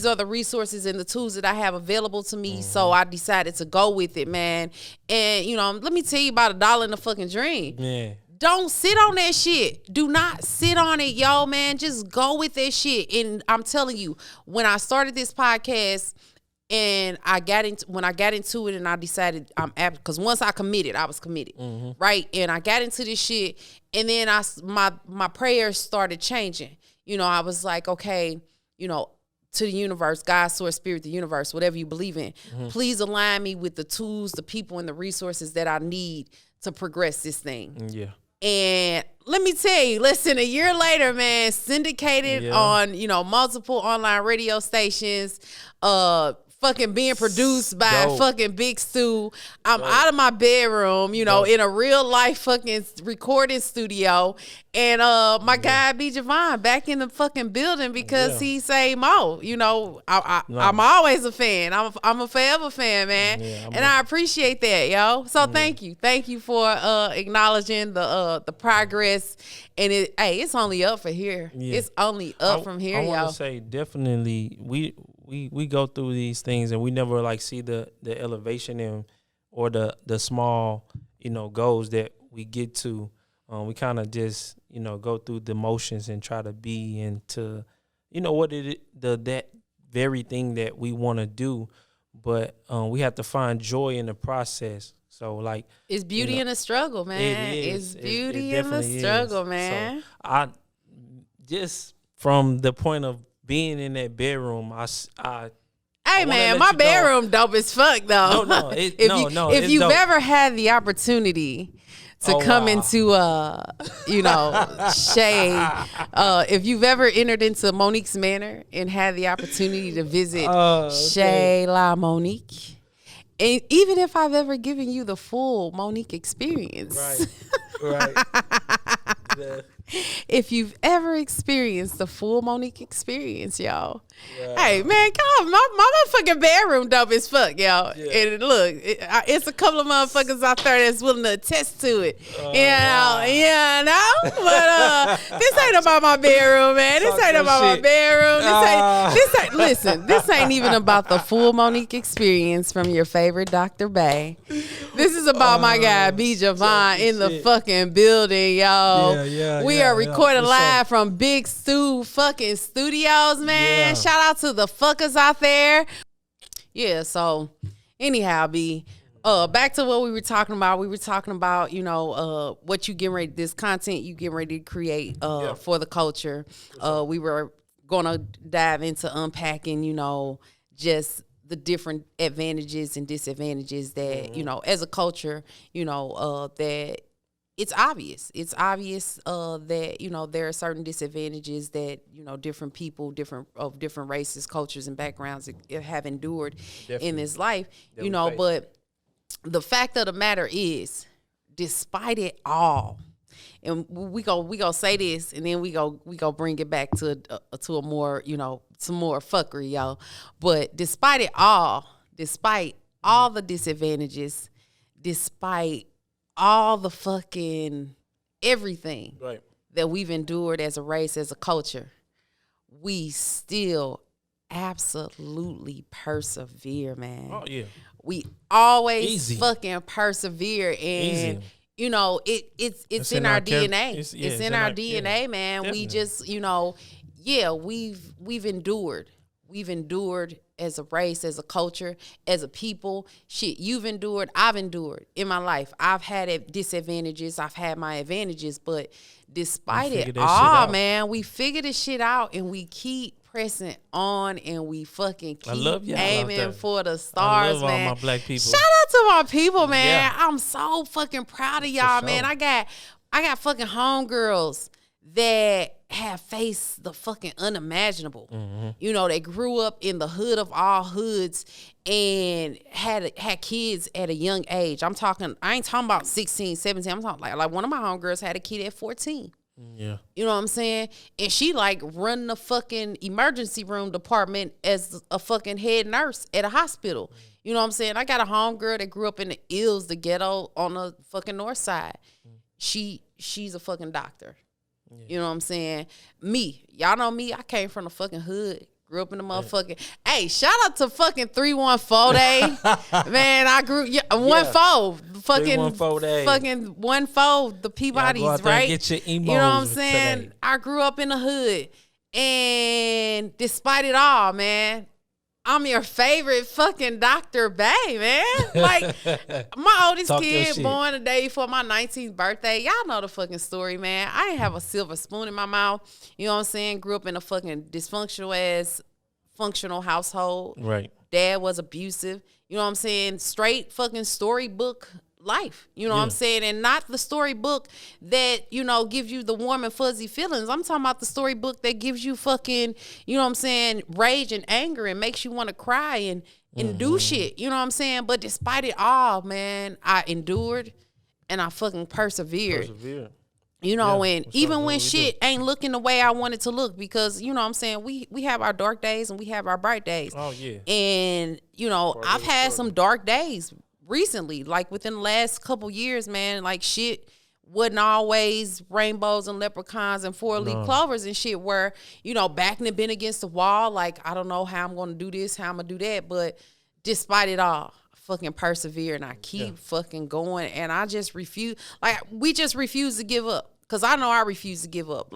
are the resources and the tools that I have available to me. So I decided to go with it, man. And, let me tell you about $1 in the fucking dream. Yeah. Don't sit on that shit. Do not sit on it, y'all, man. Just go with that shit. And I'm telling you, when I started this podcast and when I got into it and I decided because once I committed, I was committed, right? And I got into this shit, and then my prayers started changing. I was like, okay, to the universe, God, source, spirit, the universe, whatever you believe in, please align me with the tools, the people, and the resources that I need to progress this thing. Yeah. And let me tell you, listen, a year later, man, syndicated on, multiple online radio stations, fucking being produced by fucking Big Stu. I'm out of my bedroom, in a real life fucking recording studio. And my guy B Javon back in the fucking building because he say Mo. I'm always a fan. I'm a forever fan, man. And I appreciate that, yo. So thank you for acknowledging the progress. And it's only up for here. Yeah. It's only up from here, I yo. want to say definitely we go through these things and we never see the elevation or the small goals that we get to. We kind of just go through the motions and try to be into what that very thing that we want to do, but we have to find joy in the process. So it's beauty in the struggle, man. It's beauty in the struggle, man. So just from the point of being in that bedroom, Hey man, my bedroom dope as fuck though. If you've ever had the opportunity to come into shade, if you've ever entered into Monique's Manor and had the opportunity to visit Shay La Monique, and even if I've ever given you the full Monique experience, right. If you've ever experienced the full Monique experience, y'all. Yeah. Hey, man, come on. My motherfucking bedroom dope as fuck, y'all. Yeah. And look, it's a couple of motherfuckers out there that's willing to attest to it. But this ain't about my bedroom, man. This ain't about my bedroom. This ain't even about the full Monique experience from your favorite Dr. Bay. This is about my guy, B. Javon, in the fucking building, y'all. We are recording live from Big Stu fucking Studios, man. Yeah. Shout out to the fuckers out there. Yeah, so anyhow, B, back to what we were talking about. We were talking about, what you getting ready, this content you getting ready to create for the culture. We were gonna dive into unpacking, just the different advantages and disadvantages that, as a culture, that it's obvious. It's obvious that, there are certain disadvantages that, different people, different races, cultures, and backgrounds have endured in this life, but the fact of the matter is, despite it all, and we go say this, and then we go bring it back to a more, some more fuckery, y'all. But despite all the disadvantages, despite all the fucking everything that we've endured as a race, as a culture, we still absolutely persevere, man. Oh yeah. We always fucking persevere, and it's in our DNA. It's in our DNA, man. Definitely. We just, we've endured. We've endured as a race, as a culture, as a people. Shit, you've endured, I've endured in my life. I've had disadvantages, I've had my advantages, but despite it all, man, we figure this shit out, and we keep pressing on, and we fucking keep aiming for the stars, man. I love all my black people. Shout out to my people, man. Yeah. I'm so fucking proud of y'all, man. I got fucking homegirls that have faced the fucking unimaginable. Mm-hmm. They grew up in the hood of all hoods and had kids at a young age. I ain't talking about 16, 17. I'm talking like one of my homegirls had a kid at 14. Yeah. You know what I'm saying? And she run the fucking emergency room department as a fucking head nurse at a hospital. You know what I'm saying? I got a homegirl that grew up in the Ills, the ghetto on the fucking north side. She's a fucking doctor. Yeah. You know what I'm saying? Me, y'all know me. I came from the fucking hood. Grew up in the motherfucking. Yeah. Hey, shout out to fucking 314 day. Man, I grew 1-4. Fucking 1-4. The Peabodys, right? Get your you know what I'm saying? Today. I grew up in the hood, and despite it all, man, I'm your favorite fucking Dr. Bay, man. My oldest kid born the day before my 19th birthday. Y'all know the fucking story, man. I didn't have a silver spoon in my mouth. You know what I'm saying? Grew up in a fucking dysfunctional functional household. Right. Dad was abusive. You know what I'm saying? Straight fucking storybook life. You know what I'm saying? And not the storybook that, gives you the warm and fuzzy feelings. I'm talking about the storybook that gives you fucking, you know what I'm saying, rage and anger and makes you want to cry and do shit. You know what I'm saying? But despite it all, man, I endured and I fucking persevered. And even when shit ain't looking the way I want it to look, because, you know what I'm saying, we have our dark days and we have our bright days. Oh, yeah. And, I've had some dark days recently, within the last couple years, man, shit wasn't always rainbows and leprechauns and four-leaf clovers and shit where, backing and been against the wall, I don't know how I'm going to do this, how I'm going to do that, but despite it all, I fucking persevere and I keep fucking going, and I just refuse, we just refuse to give up. Because I know I refuse to give up.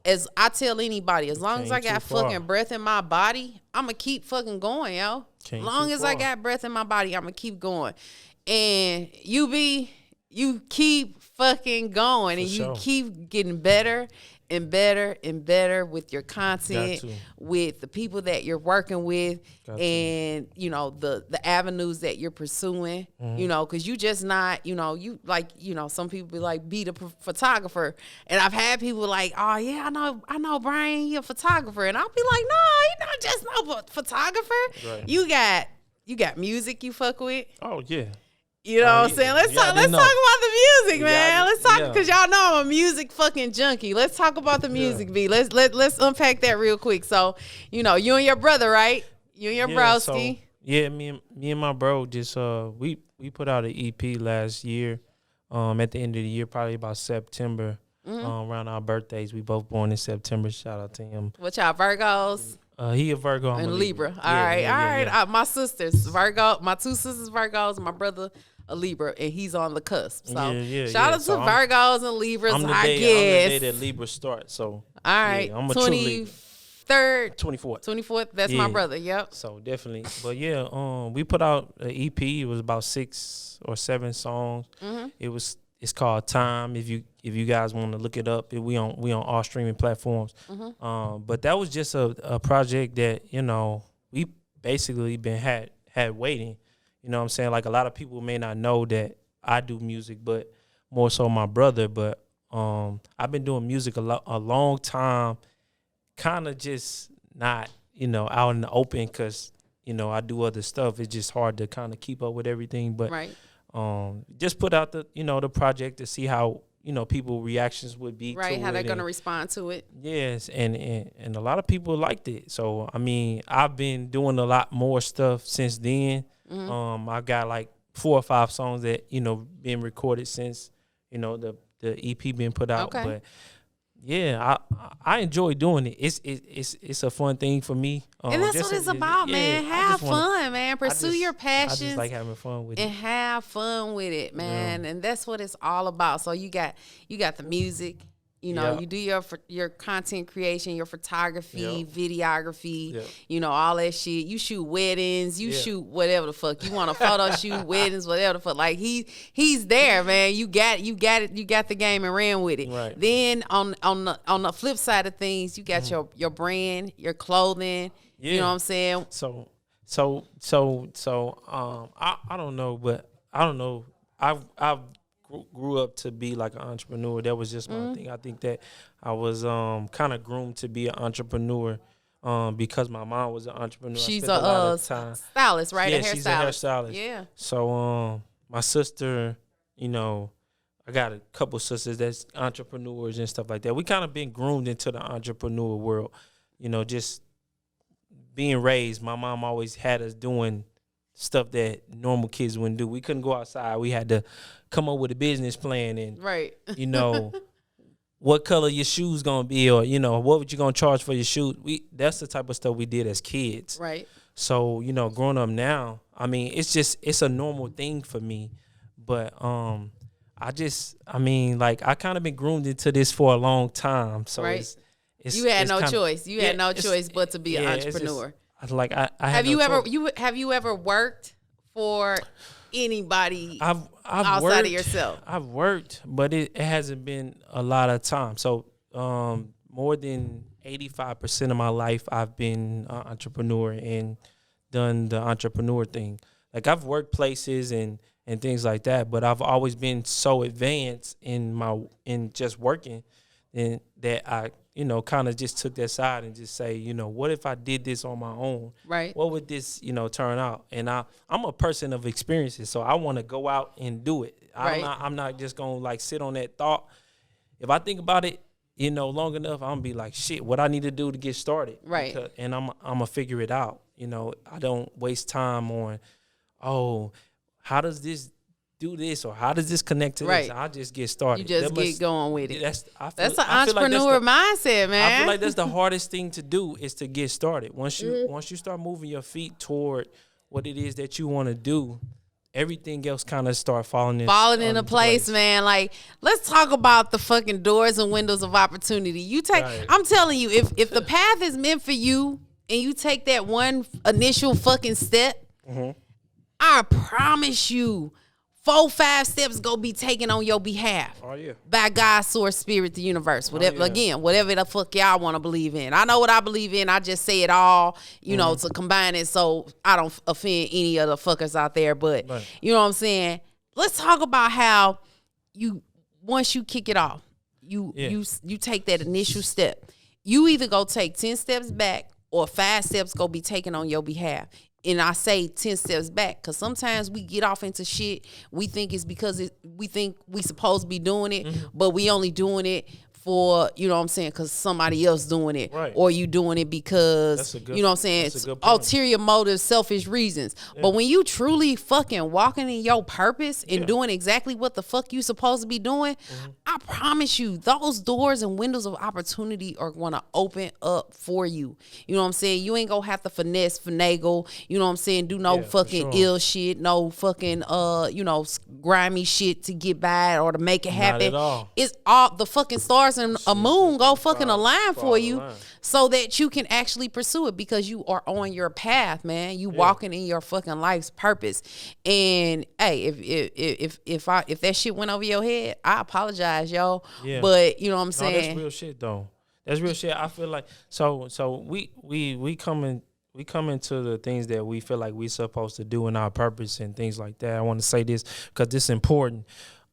As I tell anybody, as long as I got fucking breath in my body, I'm going to keep fucking going, yo. As long as I got breath in my body, I'm going to keep going. And you keep fucking going, and you keep getting better and better with your content, with the people that you're working with, and you know the avenues that you're pursuing. You know, because you just not, you know, you like, you know, some people be like, be the photographer, and I've had people like, oh yeah, I know Brian, you're a photographer, and I'll be like, no, you're not just no photographer. Right. You got music you fuck with. Oh yeah. You know what I'm saying? Let's talk about the music, man. Let's talk, because y'all know I'm a music fucking junkie. Let's talk about the music, B. Let's unpack that real quick. So, you know, you and your brother, right? You and your broski. So, me and my bro just we put out an EP last year. At the end of the year, probably about September. Around our birthdays. We both born in September. Shout out to him. What y'all, Virgos? He a Virgo. I'm and a Libra. All right. My sisters, Virgo. My two sisters, Virgos. My brother, a Libra, and he's on the cusp. So shout out to Virgos and Libras. I'm the day that Libra starts. So all right, I'm a 23rd, 24th. That's my brother. Yep. So definitely, but we put out an EP. It was about 6 or 7 songs. It's called Time. If you guys want to look it up, we on all streaming platforms. But that was just a project that, you know, we basically had waiting. You know what I'm saying? Like, a lot of people may not know that I do music, but more so my brother. But I've been doing music a long time, kind of just not, you know, out in the open, because, you know, I do other stuff. It's just hard to kind of keep up with everything. But just put out the project to see how, you know, people reactions would be to how they're gonna respond to it. Yes, and a lot of people liked it. So I mean, I've been doing a lot more stuff since then. I've got like 4 or 5 songs that, you know, been recorded since, you know, the EP been put out. But yeah, I enjoy doing it. It's a fun thing for me. And that's what it's about, man. Have fun, man. Pursue your passions. I just like having fun with it. And have fun with it, man. And that's what it's all about. So you got the music. You know, you do your content creation, your photography, videography, you know, all that shit. You shoot weddings, you shoot whatever the fuck. You want to photo shoot weddings, whatever the fuck. Like he's there, man. You got the game and ran with it. Right. Then on the flip side of things, you got your brand, your clothing. You know what I'm saying? So I don't know, but I don't know. I've grew up to be like an entrepreneur. That was just my thing. I think that I was kind of groomed to be an entrepreneur because my mom was an entrepreneur. She's a stylist, right? Yeah, she's a hairstylist. Yeah. So my sister, you know, I got a couple sisters that's entrepreneurs and stuff like that. We kind of been groomed into the entrepreneur world. You know, just being raised. My mom always had us doing stuff that normal kids wouldn't do. We couldn't go outside. We had to come up with a business plan and, you know, what color your shoes gonna be, or, you know, what you gonna charge for your shoes. That's the type of stuff we did as kids. Right. So, you know, growing up now, I mean, it's a normal thing for me. But I kind of been groomed into this for a long time. So you had no choice. You had no choice but to be an entrepreneur. Like I have you ever worked for anybody outside of yourself? I've worked, but it hasn't been a lot of time. So more than 85% of my life I've been an entrepreneur and done the entrepreneur thing. Like, I've worked places and things like that, but I've always been so advanced in just working, and that I, you know, kind of just took that side and just say, you know, what if I did this on my own? Right. What would this, you know, turn out? And I'm a person of experiences, so I want to go out and do it. I'm not just going to, like, sit on that thought. If I think about it, you know, long enough, I'm going to be like, shit, what I need to do to get started. Right. And I'm going to figure it out. You know, I don't waste time on, oh, how does this do this, or how does this connect to this? I just get started. You just get going with it. That's an entrepreneur mindset, man. I feel like that's the hardest thing to do, is to get started. Once you start moving your feet toward what it is that you want to do, everything else kind of start falling into place, man. Like, let's talk about the fucking doors and windows of opportunity. I'm telling you, if the path is meant for you and you take that one initial fucking step, I promise you, 4, 5 steps go be taken on your behalf. Oh yeah. By God, source, spirit, the universe, whatever. yeah. Again, whatever the fuck y'all want to believe in. I know what I believe in. I just say it all, you know, to combine it so I don't offend any of the fuckers out there. But you know what I'm saying? Let's talk about how once you kick it off, you take that initial step. You either go take 10 steps back or 5 steps go be taken on your behalf. And I say 10 steps back because sometimes we get off into shit. We think it's because we think we supposed to be doing it, but we only doing it for, you know what I'm saying, because somebody else doing it. Right. Or you doing it because, you know what I'm saying, it's ulterior motives, selfish reasons. Yeah. But when you truly fucking walking in your purpose and doing exactly what the fuck you supposed to be doing, I promise you, those doors and windows of opportunity are going to open up for you. You know what I'm saying? You ain't going to have to finagle, you know what I'm saying, do no fucking ill shit, no fucking, you know, grimy shit to get by or to make it happen. Not at all. It's all the fucking stars and a moon go fucking align for you so that you can actually pursue it because you are on your path, man. You walking in your fucking life's purpose. And hey, if that shit went over your head, I apologize, yo. Yeah. But you know what I'm saying? That's real shit though. That's real shit. I feel like so we come into the things that we feel like we supposed to do in our purpose and things like that. I want to say this because this is important.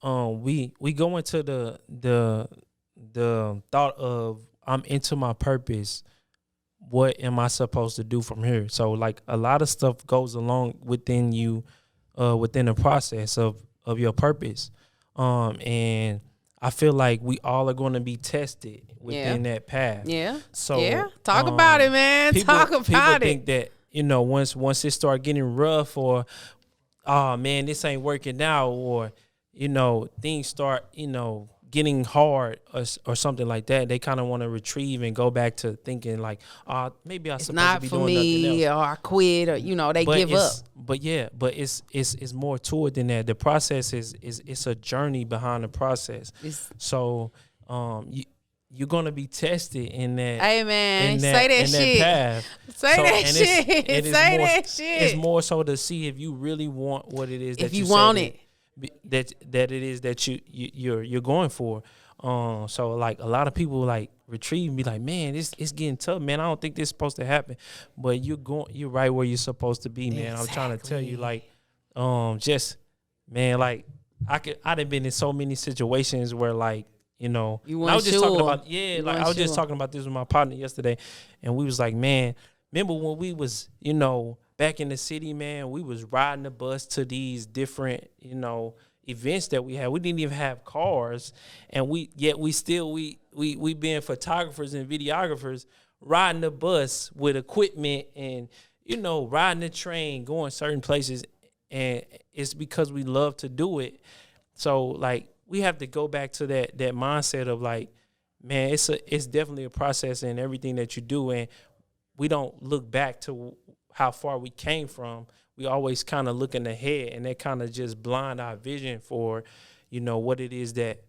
We go into the thought of I'm into my purpose. What am I supposed to do from here? So like a lot of stuff goes along within you, within the process of your purpose. And I feel like we all are going to be tested within that path. Yeah. So talk about it, man. Talk about it. People think that, you know, once it start getting rough or, oh man, this ain't working out, or, you know, things start, you know, getting hard or something like that, they kind of want to retrieve and go back to thinking like, maybe I'm supposed to be doing nothing else. Or I quit, or, you know, they give up. But it's more to it than that. The process is a journey behind the process. So you're gonna be tested in that. Hey man, say that shit. Path. Say that shit. Say that shit. It's more so to see if you really want what it is that you want it. That it is that you're going for. So like a lot of people like retrieve and be like, man, it's getting tough, man. I don't think this is supposed to happen, but you're right where you're supposed to be, man. Exactly. I'm trying to tell you, like, just man, like I done been in so many situations where like, you know, I was just talking about I was just talking about this with my partner yesterday, and we was like, man, remember when we was, you know, back in the city, man, we was riding the bus to these different, you know, events that we had. We didn't even have cars, and we being photographers and videographers, riding the bus with equipment and, you know, riding the train, going certain places, and it's because we love to do it. So like we have to go back to that mindset of like, man, it's definitely a process in everything that you do, and we don't look back to how far we came from. We always kind of looking ahead, and that kind of just blind our vision for, you know, what it is that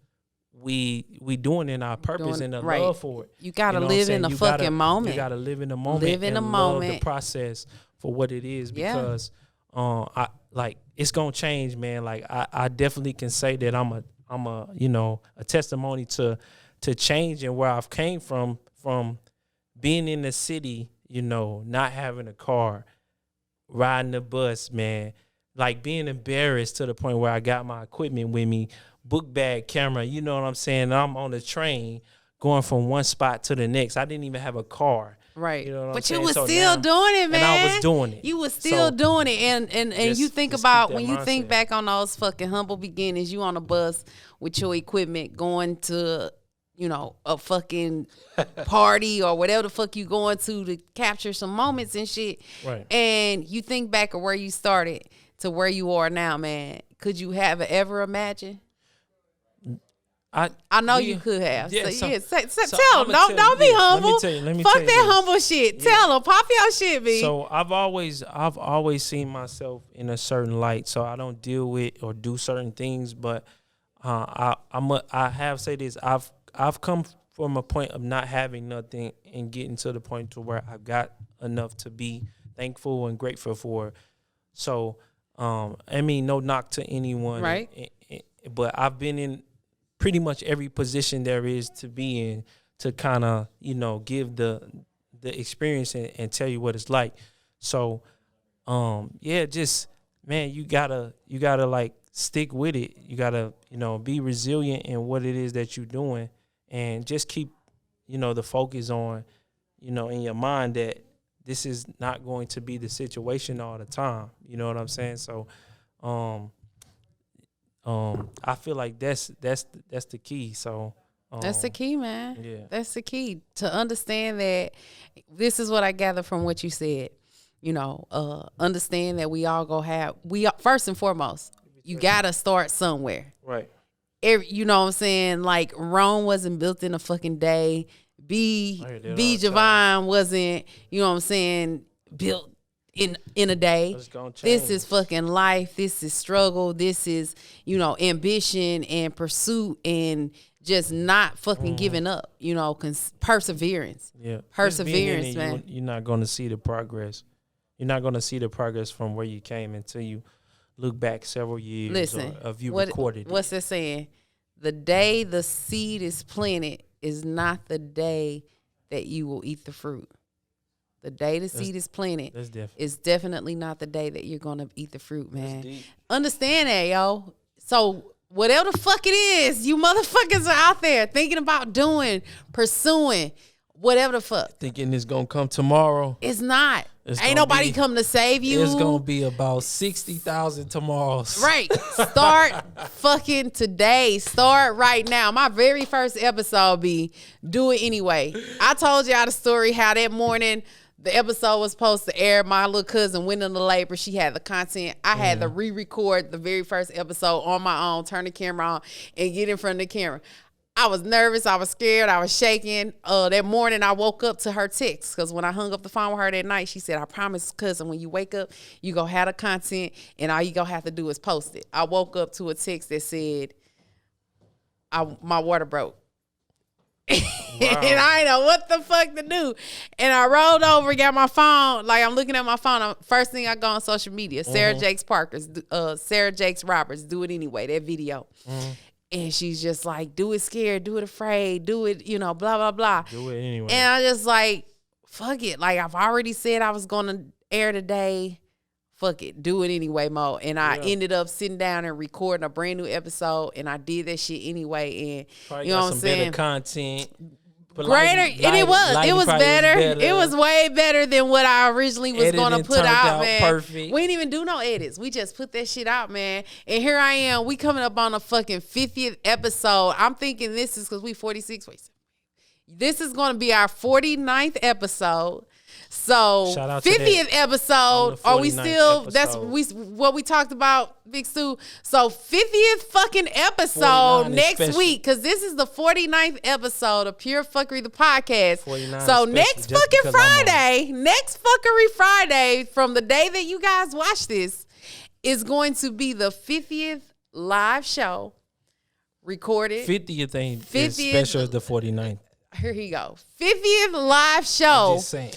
we doing in our purpose and the love for it. You gotta live in the fucking moment. You gotta live in the moment. Live in the moment. Love the process for what it is, because I like it's gonna change, man. Like I definitely can say that I'm a you know, a testimony to change and where I've came from being in the city, you know, not having a car, riding the bus, man, like being embarrassed to the point where I got my equipment with me, book bag, camera, you know what I'm saying? I'm on the train going from one spot to the next. I didn't even have a car. Right. You know what but I'm saying? You was still doing it, man. And I was doing it. You was still doing it. And you think about when you think back on those fucking humble beginnings, you on a bus with your equipment going to, you know, a fucking party or whatever the fuck you going to capture some moments and shit. Right. And you think back of where you started to where you are now, man. Could you have ever imagined? I know you could have. Yeah, so tell them. Don't be humble. Let me fuck tell you that humble shit. Yeah. Tell them. Pop your shit, B. So I've always seen myself in a certain light. So I don't deal with or do certain things, but I have said this. I've come from a point of not having nothing and getting to the point to where I've got enough to be thankful and grateful for. So I mean, no knock to anyone, right? But I've been in pretty much every position there is to be in to kind of, give the experience and tell you what it's like. So, just, man, you gotta like stick with it. You gotta, be resilient in what it is that you're doing, and just keep, the focus on, in your mind that this is not going to be the situation all the time. You know what I'm saying? So, I feel like that's the key. So that's the key, man. Yeah, that's the key to understand that. This is what I gather from what you said. Understand that we all first and foremost, you gotta start somewhere. Right. You know what I'm saying? Like, Rome wasn't built in a fucking day. Javon wasn't, you know what I'm saying, built in a day. This is fucking life. This is struggle. This is, ambition and pursuit and just not fucking giving up, perseverance. Yeah. Perseverance, man. You're not going to see the progress. You're not going to see the progress from where you came until you look back several years of you recorded. What's it saying? The day the seed is planted is not the day that you will eat the fruit. The day the seed is planted is definitely not the day that you're going to eat the fruit, man. Understand that, yo. So whatever the fuck it is, you motherfuckers are out there thinking about doing, pursuing, whatever the fuck. Thinking it's going to come tomorrow. It's not. Ain't nobody come to save you. It's going to be about 60,000 tomorrows. Right. Start fucking today. Start right now. My very first episode be Do It Anyway. I told y'all the story how that morning the episode was supposed to air. My little cousin went into labor. She had the content. I had to re-record the very first episode on my own, turn the camera on, and get in front of the camera. I was nervous. I was scared. I was shaking. That morning, I woke up to her text because when I hung up the phone with her that night, she said, I promise, cousin, when you wake up, you going to have the content and all you going to have to do is post it. I woke up to a text that said, my water broke. Wow. And I didn't know what the fuck to do. And I rolled over, got my phone. Like, I'm looking at my phone. First thing I go on social media, Sarah Jakes Roberts, Do It Anyway, that video. And she's just like, do it scared, do it afraid, do it, blah, blah, blah. Do it anyway. And I just like, fuck it. Like, I've already said I was going to air today. Fuck it. Do it anyway, Mo. And I ended up sitting down and recording a brand new episode. And I did that shit anyway. And probably you know what I'm saying? Better content. Greater. And it was better. It was way better than what I originally was going to put out, man. Perfect. We didn't even do no edits. We just put that shit out, man. And here I am. We coming up on a fucking 50th episode. I'm thinking this is because we 46. This is going to be our 49th episode. So 50th episode, are we still episode. What we talked about, Big Stu. So 50th fucking episode next week, because this is the 49th episode of Pure Phuckery The Podcast. So next fucking Friday, from the day that you guys watch this, is going to be the 50th live show recorded. 50th ain't as special as the 49th. Here he go. 50th live show. I'm just saying.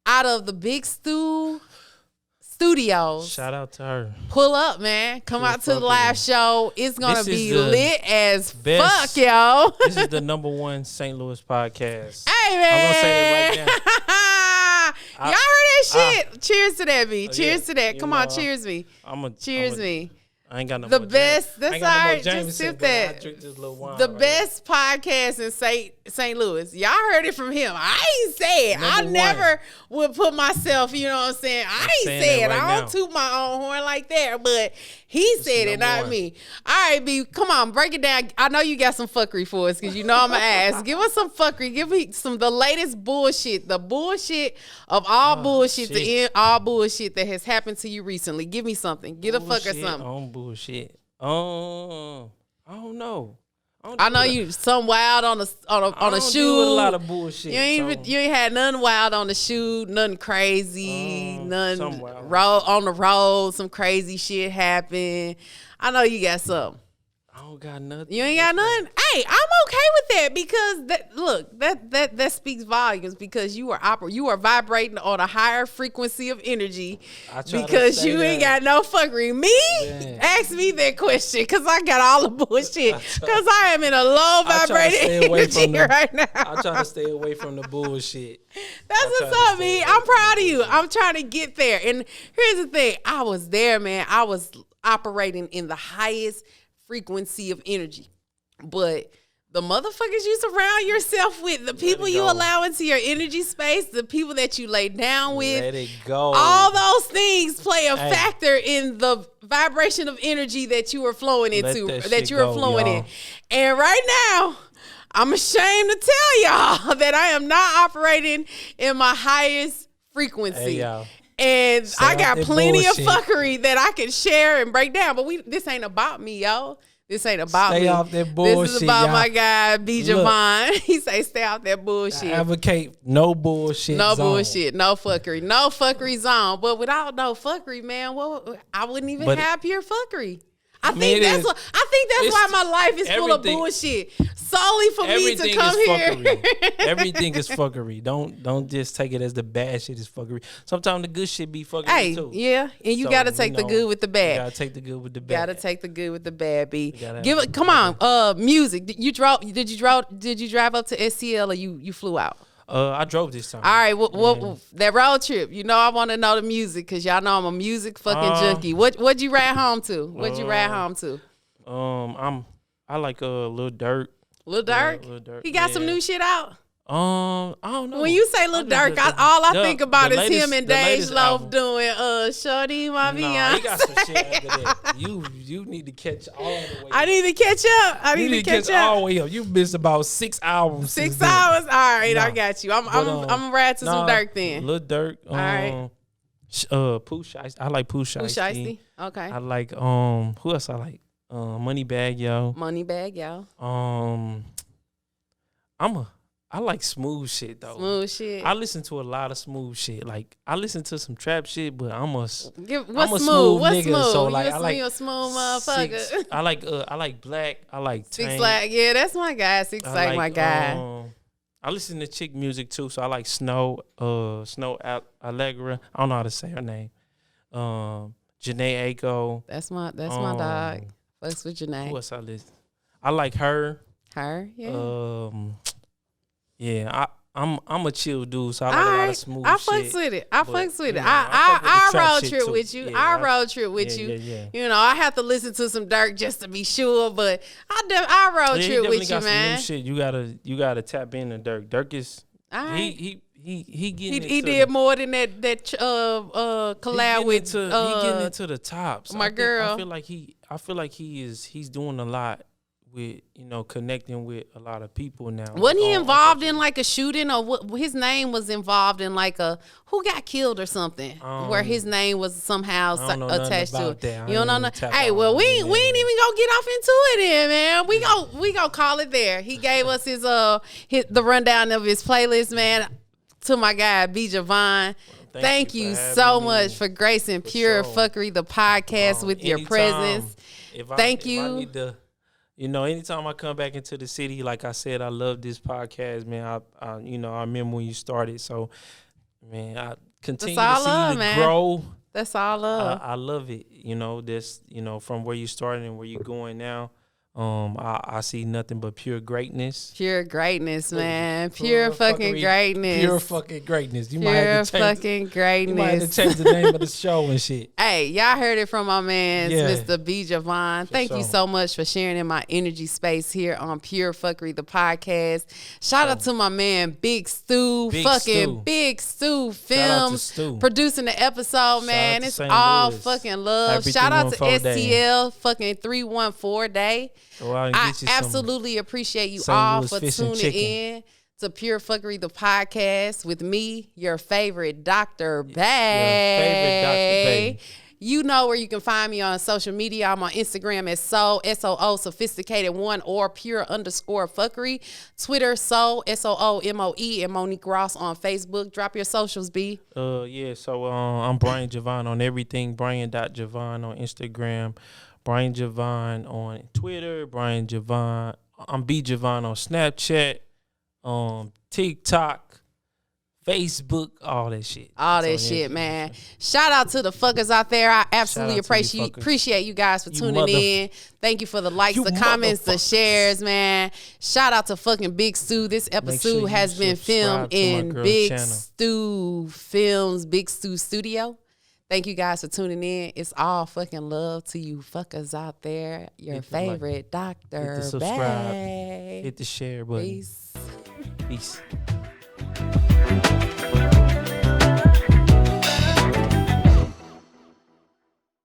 Out of the Big Stu Studio. Shout out to her. Pull up, man. Come out to the live show. It's going to be lit as fuck, yo. This is the #1 St. Louis podcast. Hey, man. I'm going to say that right now. Y'all heard that shit? Cheers to that, B. Cheers to that. Come on, cheers me. Cheers me. I ain't got no the more best. James. That's all right. Just sip that. I drink this little wine. The best podcast in St. Louis. Y'all heard it from him. I ain't say it. I never would put myself. You know what I'm saying? I ain't say it. I don't toot my own horn like that. But he said it, not me. All right, B. Come on, break it down. I know you got some fuckery for us because you know I'm going to ask. Give us some fuckery. Give me the latest bullshit. The bullshit of all bullshit. The end all bullshit that has happened to you recently. Give me something. Get a fucker something. Bullshit. Oh, I don't know. I know you some wild on a shoot. Do a lot of bullshit. You ain't had nothing wild on the shoot, nothing crazy, nothing on the road. Some crazy shit happened. I know you got something. I don't got nothing. You ain't got nothing? Hey, I'm okay with that because that speaks volumes because you are vibrating on a higher frequency of energy because you ain't got no fuckery. Me? Man. Ask me that question because I got all the bullshit because I am in a low vibrating energy right now. I try to stay away from the bullshit. That's what's up, me. I'm proud of you. I'm trying to get there. And here's the thing. I was there, man. I was operating in the highest frequency of energy. But the motherfuckers you surround yourself with, the people you allow into your energy space, the people that you lay down with, let it go. All those things play a factor in the vibration of energy that you are flowing into, that you are flowing in. And right now, I'm ashamed to tell y'all that I am not operating in my highest frequency. Hey, and I got plenty of fuckery that I can share and break down. But this ain't about me, yo. This ain't about me. Stay off that bullshit. This is about y'all. my guy, B. Javon. He say stay off that bullshit. Advocate no bullshit. No bullshit. No fuckery. No fuckery zone. But without no fuckery, man, well, I wouldn't even have pure fuckery. I think that's why my life is full of bullshit. Solely for me to come here. Everything is fuckery. Don't just take it as the bad shit is fuckery. Sometimes the good shit be fuckery too. Yeah, and you gotta take the good with the bad. You gotta take the good with the bad. Gotta take the good with the bad, B. Come on, music. Did you drive up to STL or you flew out? I drove this time. All right, that road trip. You know, I want to know the music because y'all know I'm a music fucking junkie. What'd you ride home to? What'd you ride home to? I like Lil Durk. Lil Durk? Lil Durk. He got some new shit out. I don't know. When you say Lil Durk, all I think about is him and Dej Loaf doing Shorty My Beyonce. He got some shit after that. You need to catch all the way up. I need to catch up. I need to catch up all the way up. You missed about 6 albums. 6 hours? All right, I got you. I'm gonna ride to some Durk then. Lil Durk. All right. Pooh Shiesty. I like Pooh Shiesty. Pooh Shiesty. Okay. I like who else I like? Moneybagg Yo. Moneybagg Yo. I like smooth shit though. Smooth shit. I listen to a lot of smooth shit. Like I listen to some trap shit, but I'm a smooth nigga. Smooth? So like I like a smooth motherfucker. I like Black. I like Six Flag. Yeah, that's my guy. Six Flag, my guy. I listen to chick music too, so I like Snow Allegra. I don't know how to say her name. Janae Aiko. That's my dog. Fucks with Janae. Who else I listen? I like her. Her, yeah. Yeah, I'm a chill dude, so I like a lot of smooth shit. I fucks with it. I road trip with you. I road trip with you. You know, I have to listen to some Durk just to be sure, but I road trip with you, man. Some new shit. You gotta tap into Durk. Durk is he did more than that collab with he getting into the tops. My girl. I feel like he's doing a lot with, you know, connecting with a lot of people now. Wasn't he involved in like a shooting or what? His name was involved in like who got killed or something where his name was somehow attached to it. You don't know. Hey, well, we ain't even gonna get off into it then, man. We gonna call it there. He gave us the rundown of his playlist, man. To my guy B. Javon. Thank you so much for gracing Pure Phuckery the Podcast with your presence. Thank you. You know, anytime I come back into the city, like I said, I love this podcast, man. I remember when you started, so man, I continue to see you grow. That's all love. I love it. You know, from where you started and where you're going now. I see nothing but pure greatness. Pure greatness, man. Pure fucking greatness. Pure fucking greatness. You might have to change the name of the show and shit. Hey, y'all heard it from my man, Mr. B. Javon. Thank you so much for sharing in my energy space here on Pure Phuckery the Podcast. Shout out to my man, Big Stu. Big Stu Films. Producing the episode, man. It's all fucking love. Shout out to STL fucking 314 Day. I absolutely appreciate you all for tuning in to Pure Phuckery the Podcast with me, your favorite Dr. Bay. You know where you can find me on social media. I'm on Instagram as Soul, SOO, Sophisticated One, or Pure_Phuckery. Twitter, Soul, SOOMOE, and Monique Ross on Facebook. Drop your socials, B. So I'm Brian Javon on everything. Brian.Javon on Instagram. Brian Javon on Twitter. Brian Javon. I'm B Javon on Snapchat, TikTok, Facebook, all that shit. All that shit, man. Shout out to the fuckers out there. I absolutely Fuckers. appreciate you guys for tuning in. Thank you for the likes, You the comments, the motherfuckers. shares, man. Shout out to fucking Big Stu. This episode you has been filmed subscribe to my in girl Big channel. Stu Films, Big Stu Studio. Thank you guys for tuning in. It's all fucking love to you fuckers out there. Your Hit the like. favorite Hit Dr. the subscribe. Bae. Hit the share button. Peace. Peace.